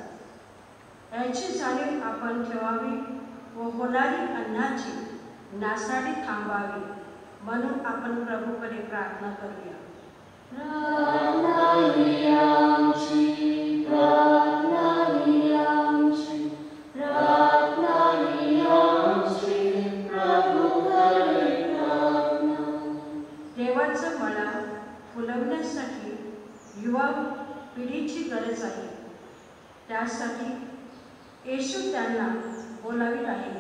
याची जाणीव आपण ठेवावी व होणारी अन्नाची नासाडी थांबावी, म्हणून आपण प्रभूकडे प्रार्थना करूया. देवाचं मला फुलवण्यासाठी युवा पिढीची गरज आहे. त्यासाठी येशू त्यांना बोलावी लागेल.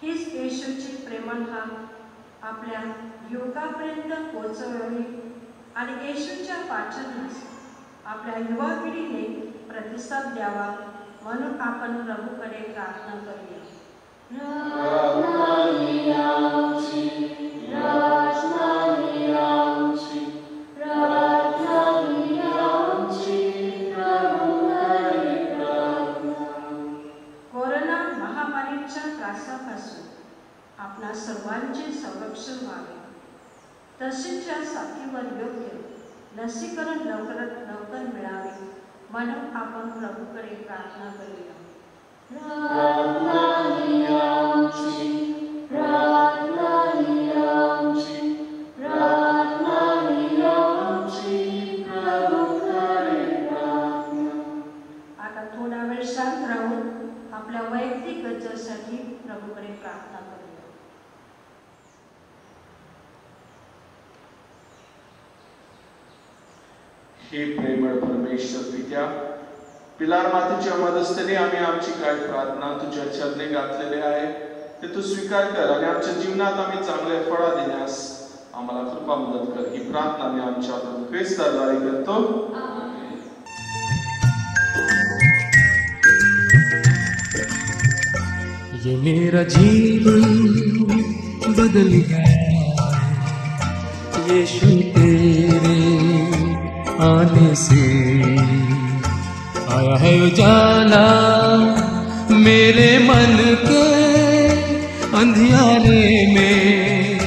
हीच येशूची प्रेमळ हाक आपल्या युवकापर्यंत पोहोचवावी आणि येशूच्या पाचनास आपल्या युवा पिढीने प्रतिसाद द्यावा, म्हणून आपण प्रभूकडे प्रार्थना करूया. कोरोना महामारीच्या त्रासापासून आपणा सर्वांचे संरक्षण व्हावे, तसेच या साथीवर योग्य लसीकरण लवकरात लवकर मिळावे, म्हणून आपण प्रभूकडे प्रार्थना करूया. आता थोडा वेळ शांत राहून आपल्या वैयक्तिक गरजेसाठी प्रभूकडे प्रार्थना करूया. हे प्रेमळ परमेश्वर पित्या, पिलार मातेच्या मदतीने आम्ही आमची काय प्रार्थना तुझ्या चरणी घातलेली आहे ते तू स्वीकार कर आणि आमच्या जीवनात आम्ही चांगले फळ देण्यास आम्हाला कृपा मदत कर. ही प्रार्थना आम्ही आमच्या प्रभू ख्रिस्ताद्वारे करतो. ये मेरा जीवन बदल गया यीशु तेरे आने से, आया है उजाला मेरे मन के अंधियारे में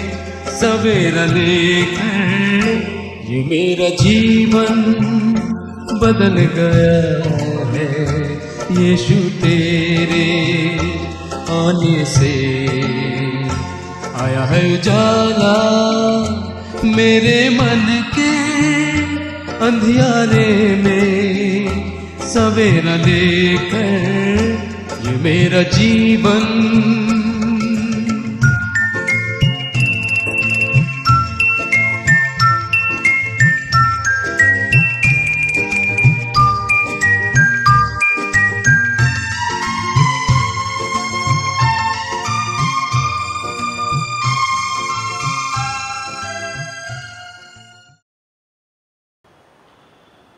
सवेरा लेकर. ये मेरा जीवन बदल गया है यीशु तेरे आने से, आया है उजाला मेरे मन के अंधियारे में सवेरा लेकर. ये मेरा जीवन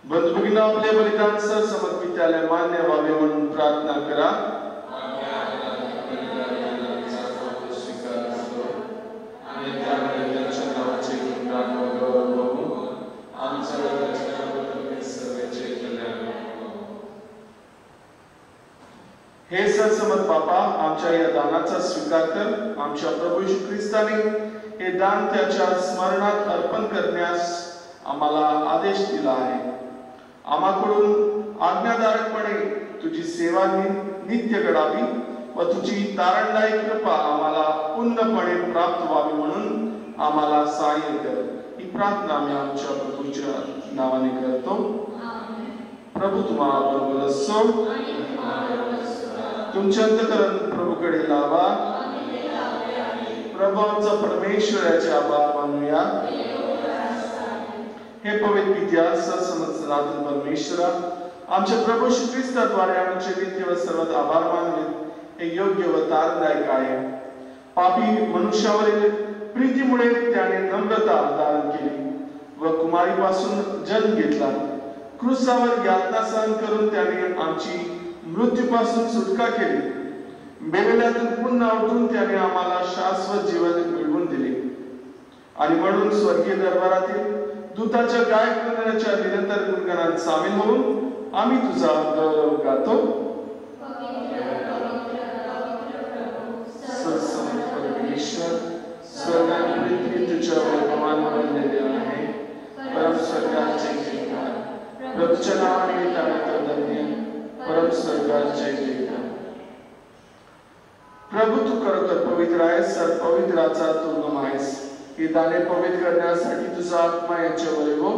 बंधुभगिनी, आपले बलिदान सर समर्पिताले मान्य व्हावे म्हणून प्रार्थना करा. हे सरसमत बापा, आमच्या या दानाचा स्वीकार कर. आमच्या प्रभू येशू ख्रिस्ताने हे दान त्याच्या स्मरणात अर्पण करण्यास आम्हाला आदेश दिला आहे. आम्हाकडून आज्ञाधारकपणे तुझी सेवा नित्य घडावी व तुझी तारणदायी कृपा आम्हाला पूर्णपणे प्राप्त व्हावी म्हणून आम्हाला सहाय्य कर. ही प्रार्थना आम्ही आमच्या प्रभूच्या नावाने करतो. प्रभू तुम्हाला बरोबर असो. तुमचे अंतःकरण प्रभूकडे लावा. प्रभू आमचा परमेश्वराचे आभार मानूया. हे पवित्र पित्या, सर्वसमर्थ सनातन परमेश्वरा, आमच्या प्रभू श्री ख्रिस्ताद्वारे आमचे नित्य व सर्वात आभार मानले हे योग्य व तारदायक आहे. पापी मनुष्यावरील प्रीतीमुळे त्याने नम्रता धारण केली व कुमारीपासून जन्म घेतला. क्रूसावर यातना सहन करून त्याने आमची मृत्यूपासून सुटका केली. मेलेल्यातून पुन्हा उठून त्याने आम्हाला शाश्वत जीवन मिळवून दिले. आणि म्हणून स्वर्गीय दरबारातील दूताच्या गायक मंडळाच्या निरंतर गुणगानात सामील होऊन आम्ही तुझा गौरव गातो. स्वर्ग आणि पृथ्वी तुझ्या वैभवाने बनलेले आहे. परम स्वर्गात जय जयकार. प्रभूच्या नावाने धन्य. परम स्वर्गात जय जयकार. प्रभू तू खरोखर पवित्र आहेस. पवित्राचा तू उगम आहेस. ही दाणे पवित्र करण्यासाठी तुझा आत्मा यांच्यावर येवो.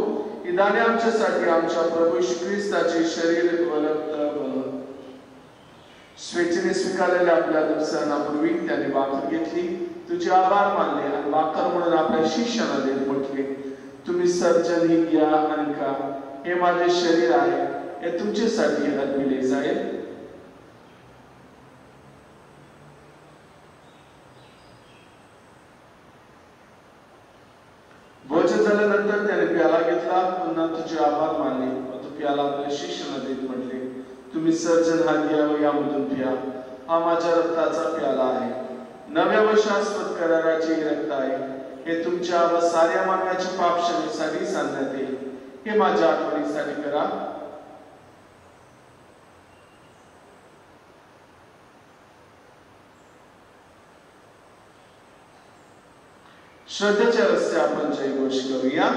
ही दाणे आमच्यासाठी आमच्या प्रभू श्री ख्रिस्ताचे शरीर व रक्त बन. स्वेच्छेने स्वीकारलेल्या आपल्या दर्शनापूर्वी त्याने भाकर घेतली, तुझे आभार मानले आणि भाकर म्हणून आपल्या शिष्याला देत म्हटले, तुम्ही सर्जन ही घ्या आणि खा. हे माझे शरीर आहे, हे तुमच्यासाठी अर्पिले जाईल. भोजन झाल्यानंतर त्याने प्याला घेतला, पुन्हा तुझे आभार मानले व तो प्याला आपल्या शिष्याला देत म्हटले, तुम्ही सर्जन हा घ्या व यामधून प्या. हा माझ्या रक्ताचा प्याला आहे, नव्या व शाश्वत कराराचे रक्त आहे. हे तुमच्या व साऱ्या मानवाच्या पाप क्षमेसाठी सांगण्यात येईल. हे माझ्या आठवणीसाठी करा. श्रद्धेच्या रस्ते आपण जयघोष करूया.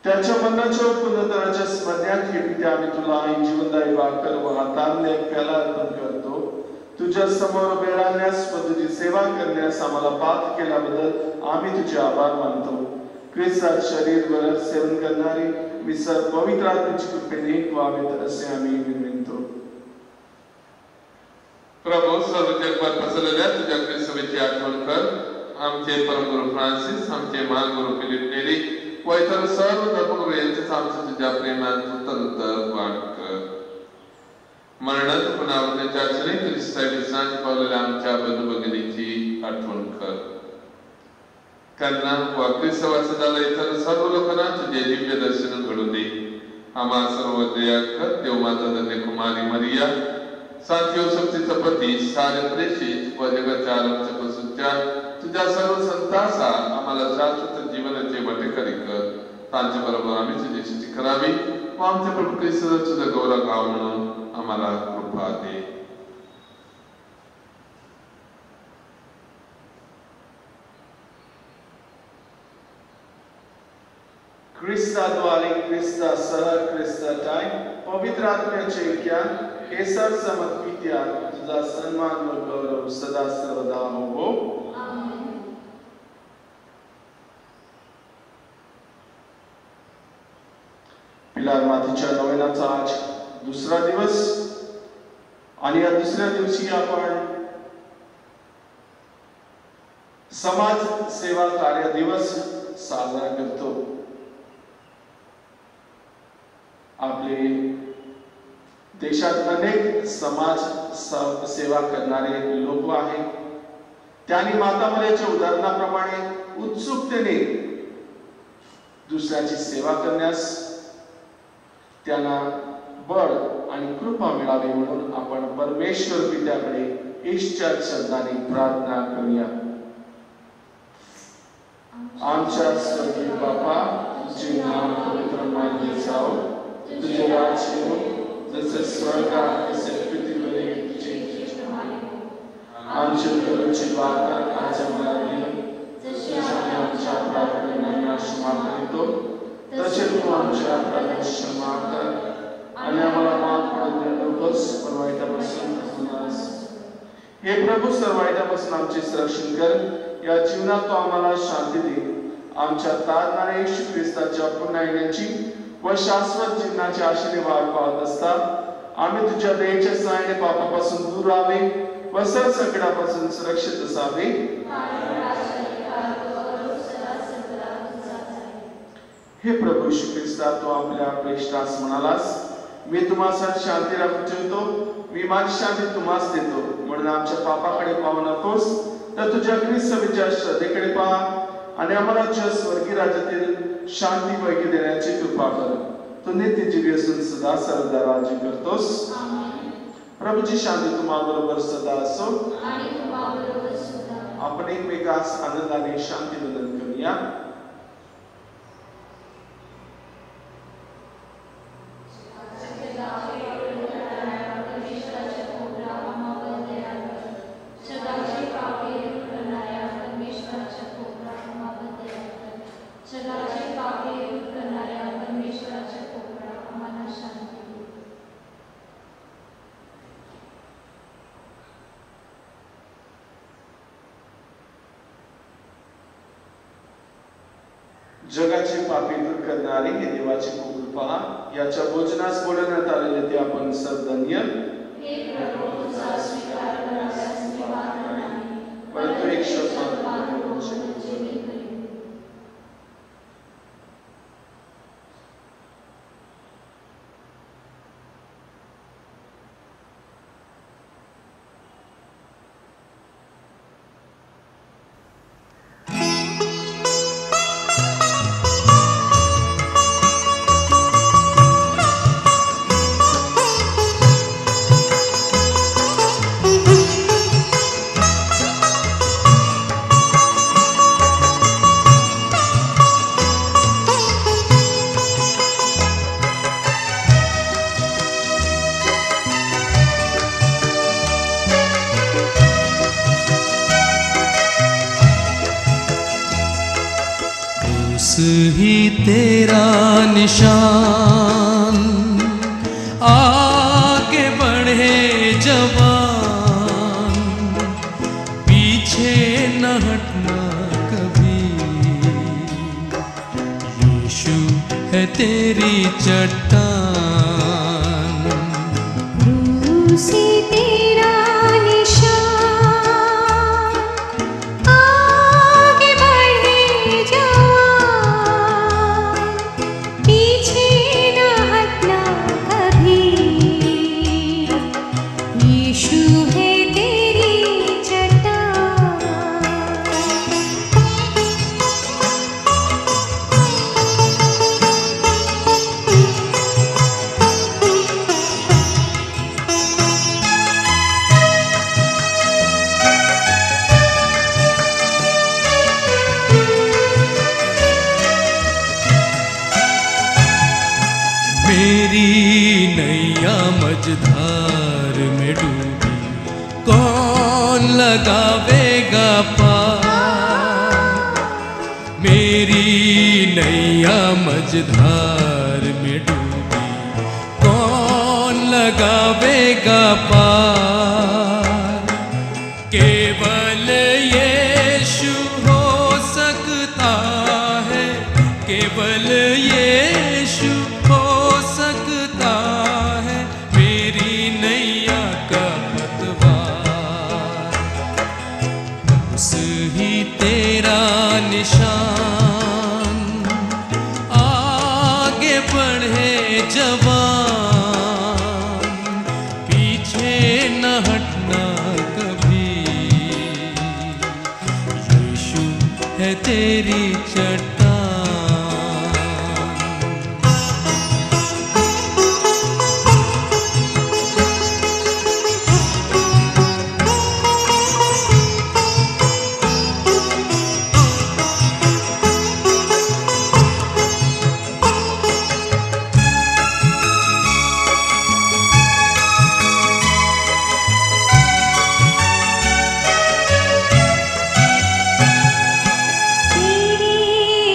त्याच्या मरणाच्या पुनरुत्थानाच्या स्मरणात हे पिते आम्ही तुला ही जीवनदायी भाकर व हा तांदूळ प्याला अर्पण करतो. तुझ्या समोर बेळाण्यास व तुझी सेवा करण्यास आम्हाला पात्र केल्याबद्दल आम्ही तुझे आभार मानतो. ख्रिस्तात शरीर व रक्त सेवन करणारी मी सर्व पवित्र आत्म्याची कृपेने व्हावेत असे आम्ही विनंतो. प्रभू सर्व जगभर पसरलेल्या तुझ्या ख्रिस्तवेची आठवण कर. आमचे परमगुरू फ्रान्सिस, आमचे महागुरू फिलिप नेरी व इतर सर्व धर्मगुरू यांचेच आमचं तुझ्या प्रेमात उत्तर वाढ कर. मरणात पुनरावृत्तीच्या क्षणी ख्रिस्तासाठी सांज पावलेल्या आमच्या बंधू भगिनीची आठवण कर. त्यांना व ख्रिस्तवासाला इतर सर्व लोकांना तुझे दिव्य दर्शन घडू दे. आम्हा सर्व दया कर. देव माता धन्य कुमारी मरिया, सात योसेफचे पती, सारे प्रेषित व जगाच्या आरंभपासूनच्या तुझ्या सर्व संतांचा आम्हाला शाश्वत जीवनाचे वाटेकरी कर. त्यांच्या बरोबर आम्ही तुझी स्तुती करावी व आमच्या प्रभू ख्रिस्ताचा तुझा गौरव गाव म्हणून आम्हाला कृपा दे. ख्रिस्ताद्वारे, ख्रिस्तासह, ख्रिस्ताताई पवित्र आत्म्याचे ऐक्यात हे सर्वसमर्पित्या तुझा सन्मान व गौरव सदा सर्वदा हो. पिलार मातीच्या नोवेनाचा आज दुसरा दिवस आणि या दुसऱ्या दिवशी आपण समाज सेवा कार्य दिवस साजरा करतो. आपले देशात अनेक समाज सेवा करणारे लोक आहेत. त्यांनी माता मरियाच्या उदाहरणाप्रमाणे उत्सुकतेने दुसऱ्याची सेवा करण्यास त्यांना बळ आणि कृपा मिळावी म्हणून आपण परमेश्वर पित्याकडे ईश्वर शब्दाने प्रार्थना करूया. आमच्या स्वर्गीय बापा, तुझे नाम पवित्र मानले जाओ, तुझे राज्य येवो, जसे स्वर्गात तसे पृथ्वीवर आमच्या दररोजची भाकर आज आम्हाला दे, जसे आम्ही आमच्या अपराधांना क्षमा करतो तसे तू आमच्या अपराधांना क्षमा कर आणि आम्हाला माफ पडू नकोस, पण वाईटापासून वाचव. हे प्रभू, सर्व वाईटापासून आमचे संरक्षण कर. या जीवनात तू आम्हाला शांती दे. आमच्या तारणाऱ्या येशू ख्रिस्ताच्या पुन्हा येण्याची व शाश्वत जीवनाची आशेने वाट पाहत असता आम्ही तुझ्या दयेच्या सहाय्याने पापापासून दूर राहावे व सर्व संकटापासून सुरक्षित असावे. हे प्रभू यीशु ख्रिस्ता, तू आपल्या प्रेष्ठास म्हणालास, मी तुम्हाला शांती राखून ठेवतो, मी माझी शांती तुम्हास देतो. म्हणून आमच्या पापाकडे पाहू नकोस, तर तुझ्या ख्रिस्तविच्या श्रद्धेकडे पहा आणि आम्हाला तुझ्या स्वर्गीय राज्यातील शांती पैकी देण्याची कृपा कर. तू नित्य जीवी असून सदा सर्वदा राज्य करतोस. प्रभूची शांती तुम्हाबरोबर सदा असो. आपण एकमेकास आनंदाने शांती वंदन करूया. जगाचे पापी दूर करणारे हे देवाचे कोपरू पहा. याच्या भोजनास बोलवण्यात आलेले ते आपण सर्वधन्य. परंतु एक शब्द ही तेरा निशान, आगे बढ़े जवान, पीछे न हटना कभी, यीशु है तेरी चट्टान। क्रूस ही तेरा निशान, आगे बढ़े जवान, पीछे न हटना कभी, यीशु है तेरी चट्टान। मेरी नैया मझधार में डूबी, कौन लगावेगा पार। मेरी नैया मझधार में डूबी, कौन लगावेगा पार। केवल यीशु हो सकता है, केवल यीशु हो सकता है मेरी नैया का पतवार। उस ही तेरा निशान, आगे बढ़े जवान, पीछे न हटना कभी, यीशु है तेरी चट्टान। तेरी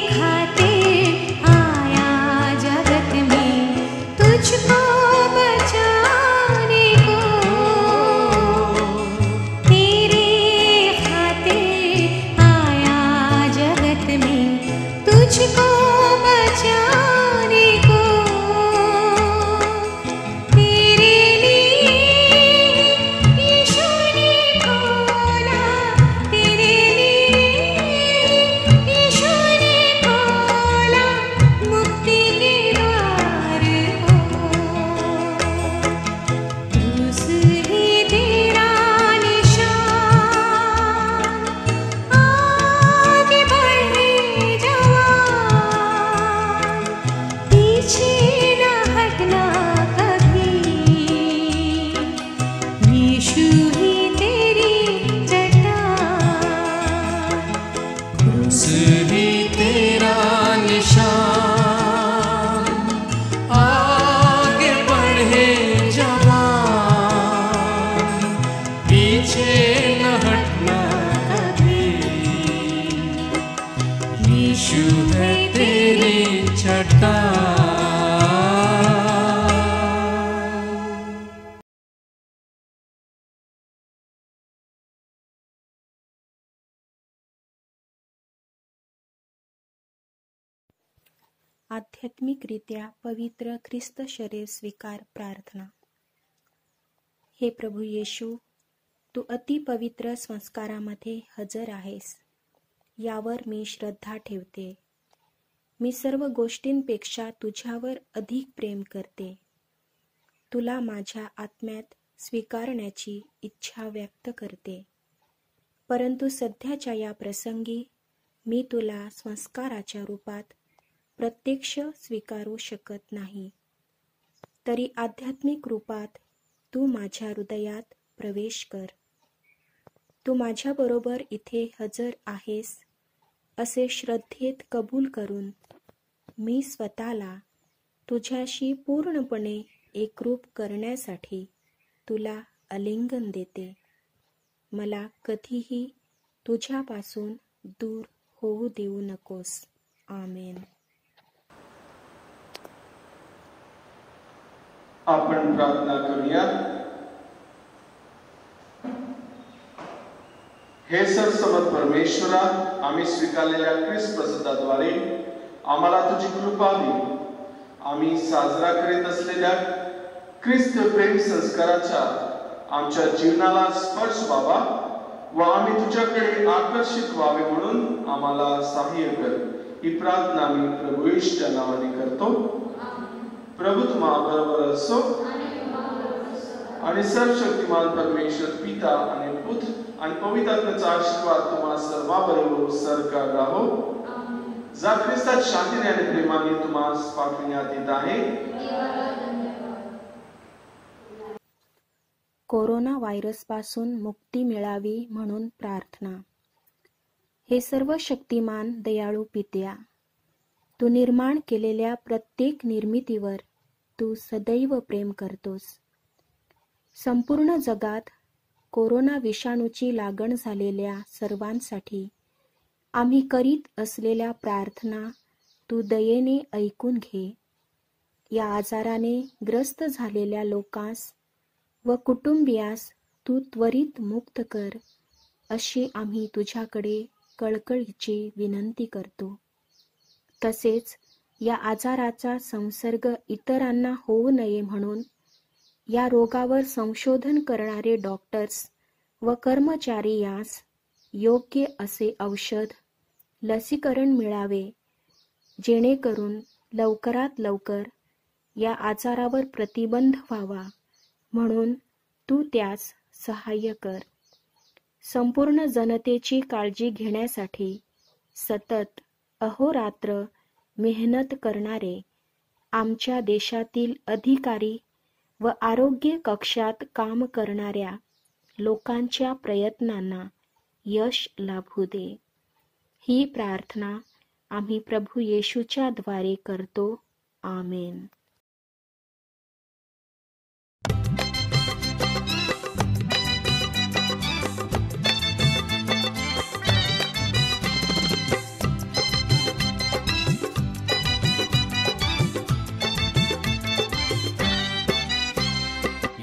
आध्यात्मिकरित्या पवित्र ख्रिस्त शरीर स्वीकार प्रार्थना. हे प्रभू येशू, तू अतिपवित्र संस्कारामध्ये हजर आहेस, यावर मी श्रद्धा ठेवते. मी सर्व गोष्टींपेक्षा तुझ्यावर अधिक प्रेम करते. तुला माझ्या आत्म्यात स्वीकारण्याची इच्छा व्यक्त करते. परंतु सध्याच्या या प्रसंगी मी तुला संस्काराच्या रूपात प्रत्यक्ष स्वीकारू शकत नाही. तरी आध्यात्मिक रूपात तू माझ्या हृदयात प्रवेश कर. तू माझ्याबरोबर इथे हजर आहेस असे श्रद्धेत कबूल करून मी स्वतःला तुझ्याशी पूर्णपणे एकरूप करण्यासाठी तुला आलिंगन देते. मला कधीही तुझ्यापासून दूर होऊ देऊ नकोस. आमेन. आपण प्रार्थना करूया. हे सरसमत परमेश्वरा, आम्ही स्वीकारलेल्या ख्रिस्त प्रसादाद्वारे आम्हाला तुझी कृपा दे. आम्ही साजरा करीत असलेल्या ख्रिस्त प्रेम संस्काराचा आमच्या जीवनाला स्पर्श व्हावा व आम्ही तुझ्याकडे आकर्षित व्हावे म्हणून आम्हाला सहाय्य कर. ही प्रार्थना मी प्रभू येशूच्या नावाने करतो. प्रभू तुम्हा बरोबर असो आणि सर्वशक्तिमान परमेश्वर पिता आणि पुत्र आणि पवित्र आत्म्याचा आशीर्वाद तुम्हा सर्वांबरोबर सरकार राहो. जा ख्रिस्तात शांतीने आणि प्रेमाने तुम्हास पाठविण्यात येत आहे. कोरोना व्हायरसपासून मुक्ती मिळावी म्हणून प्रार्थना. हे सर्व शक्तिमान दयाळू पित्या, तू निर्माण केलेल्या प्रत्येक निर्मितीवर तू सदैव प्रेम करतोस. संपूर्ण जगात कोरोना विषाणूची लागण झालेल्या सर्वांसाठी आम्ही करीत असलेल्या प्रार्थना तू दयेने ऐकून घे. या आजाराने ग्रस्त झालेल्या लोकांस व कुटुंबियास तू त्वरित मुक्त कर, अशी आम्ही तुझ्याकडे कळकळीची विनंती करतो. तसेच या आजाराचा संसर्ग इतरांना होऊ नये म्हणून या रोगावर संशोधन करणारे डॉक्टर्स व कर्मचारी यास योग्य असे औषध, लसीकरण मिळावे, जेणेकरून लवकरात लवकर या आजारावर प्रतिबंध व्हावा म्हणून तू त्यास सहाय्य कर. संपूर्ण जनतेची काळजी घेण्यासाठी सतत अहोरात्र मेहनत करणारे आमच्या देशातील अधिकारी व आरोग्य कक्षात काम करणाऱ्या लोकांच्या प्रयत्नांना यश लाभू दे. ही प्रार्थना आम्ही प्रभू येशूच्या द्वारे करतो. आमेन.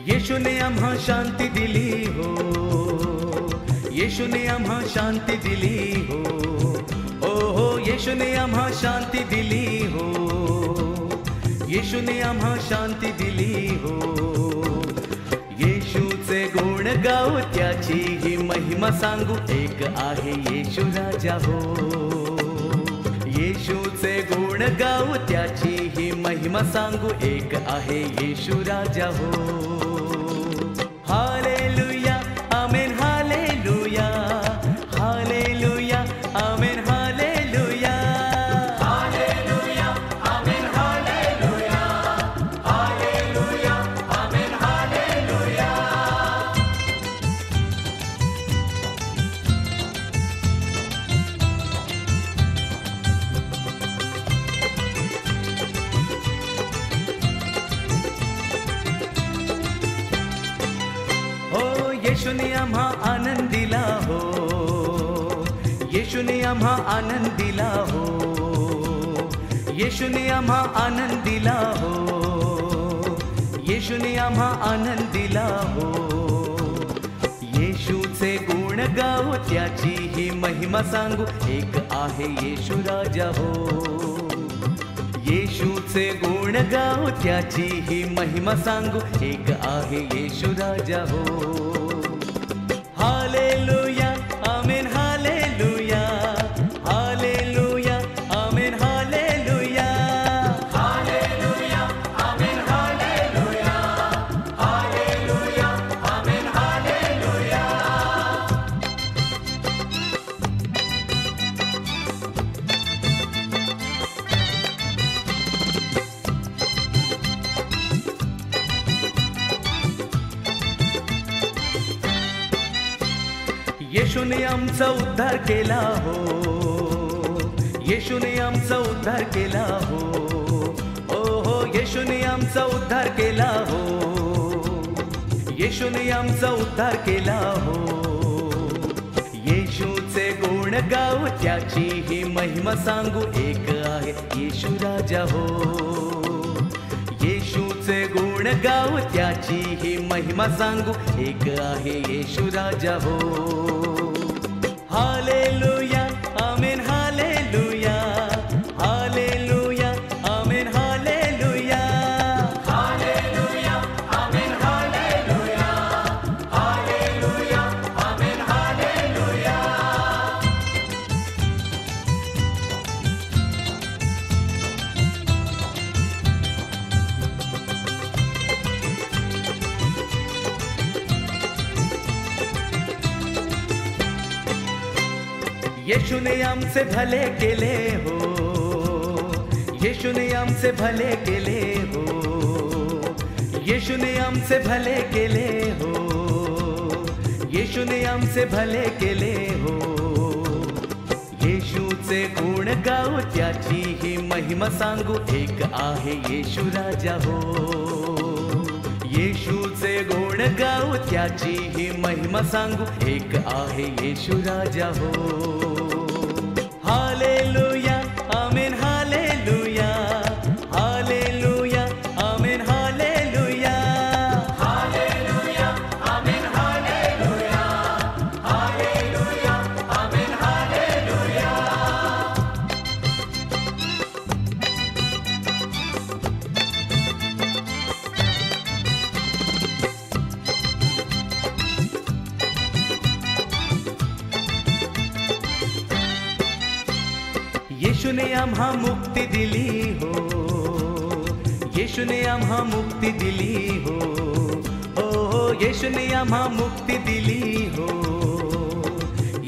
येशूने आम्हा शांती दिली हो, येशूने आम्हा शांती दिली हो. ओ हो, येशूने आम्हा शांती दिली हो, येशूने आम्हा शांती दिली हो. येशूचे गुण गाऊ, त्याची ही महिमा सांगू, एक आहे येशू राजा हो. येशूचे गुण गाऊ, त्याची ही महिमा सांगू, एक आहे येशू राजा हो. हालेलुया, आमेन, हालेलुया, हालेलुया, आमेन, हालेलुया, हालेलुया, आमेन, हालेलुया, हालेलुया, आमेन, हालेलुया. येशूने आम्हा आनंद दिला हो, येशूने आम्हा आनंद दिला हो, येशूने आम्हा आनंद दिला हो, येशूने आम्हा आनंद दिला हो. येशूचे गुण गाऊ, त्याची ही महिमा सांगू, एक आहे येशू राजा हो. येशूचे गुण गाऊ त्याची ही महिमा सांगू एक आहे येशू राजा हो. हालेलुया आमेन हालेलुया हालेलुया आमेन हालेलुया हालेलुया आमेन हालेलुया हालेलुया आमेन हालेलुया. येशूने आमचा उद्धार केला हो. येशूने आमचा उद्धार केला हो. ओ हो येशूने आमचा उद्धार केला हो. येशूने आमचा उद्धार केला हो. येशूचे गुण गाऊ त्याची ही महिमा सांगू एक आहे येशू राजा हो. येशूचे गुण गाऊ त्याची ही महिमा सांगू एक आहे येशू राजा हो. हालेलुया आमेन हालेलुया हालेलुया आमेन हालेलुया हालेलुया आमेन हालेलुया हालेलुया आमेन हालेलुया. येशूने आमचे भले केले हो. येशूने आमचे भले केले हो. येशूने आमचे भले केले हो. येशूने आमचे भले केले हो. येशूचे गुण गाऊ त्याची ही महिमा सांगू एक आहे येशू राजा हो. येशूचे गुण गाऊ त्याची ही महिमा सांगू एक आहे येशू राजा हो. हालेलुया आमेन हालेलुया हालेलुया आमेन हालेलुया हालेलुया आमेन हालेलुया हालेलुया आमेन हालेलुया. येशूने आम्हा मुक्ती दिली हो. येशूने आम्हा मुक्ती दिली हो. ओ हो येशूने आम्हा मुक्ती दिली हो.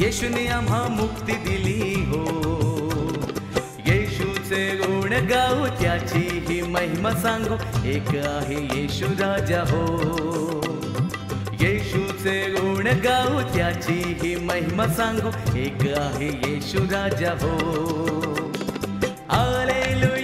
येशूने आम्हा मुक्ती दिली हो. येशूचे गुण गाऊ त्याची ही महिमा सांगू एक आहे येशू राजा हो. येशूचे गुण गाऊ त्याची ही महिमा सांगू एक आहे येशू राजा हो. हालेलुया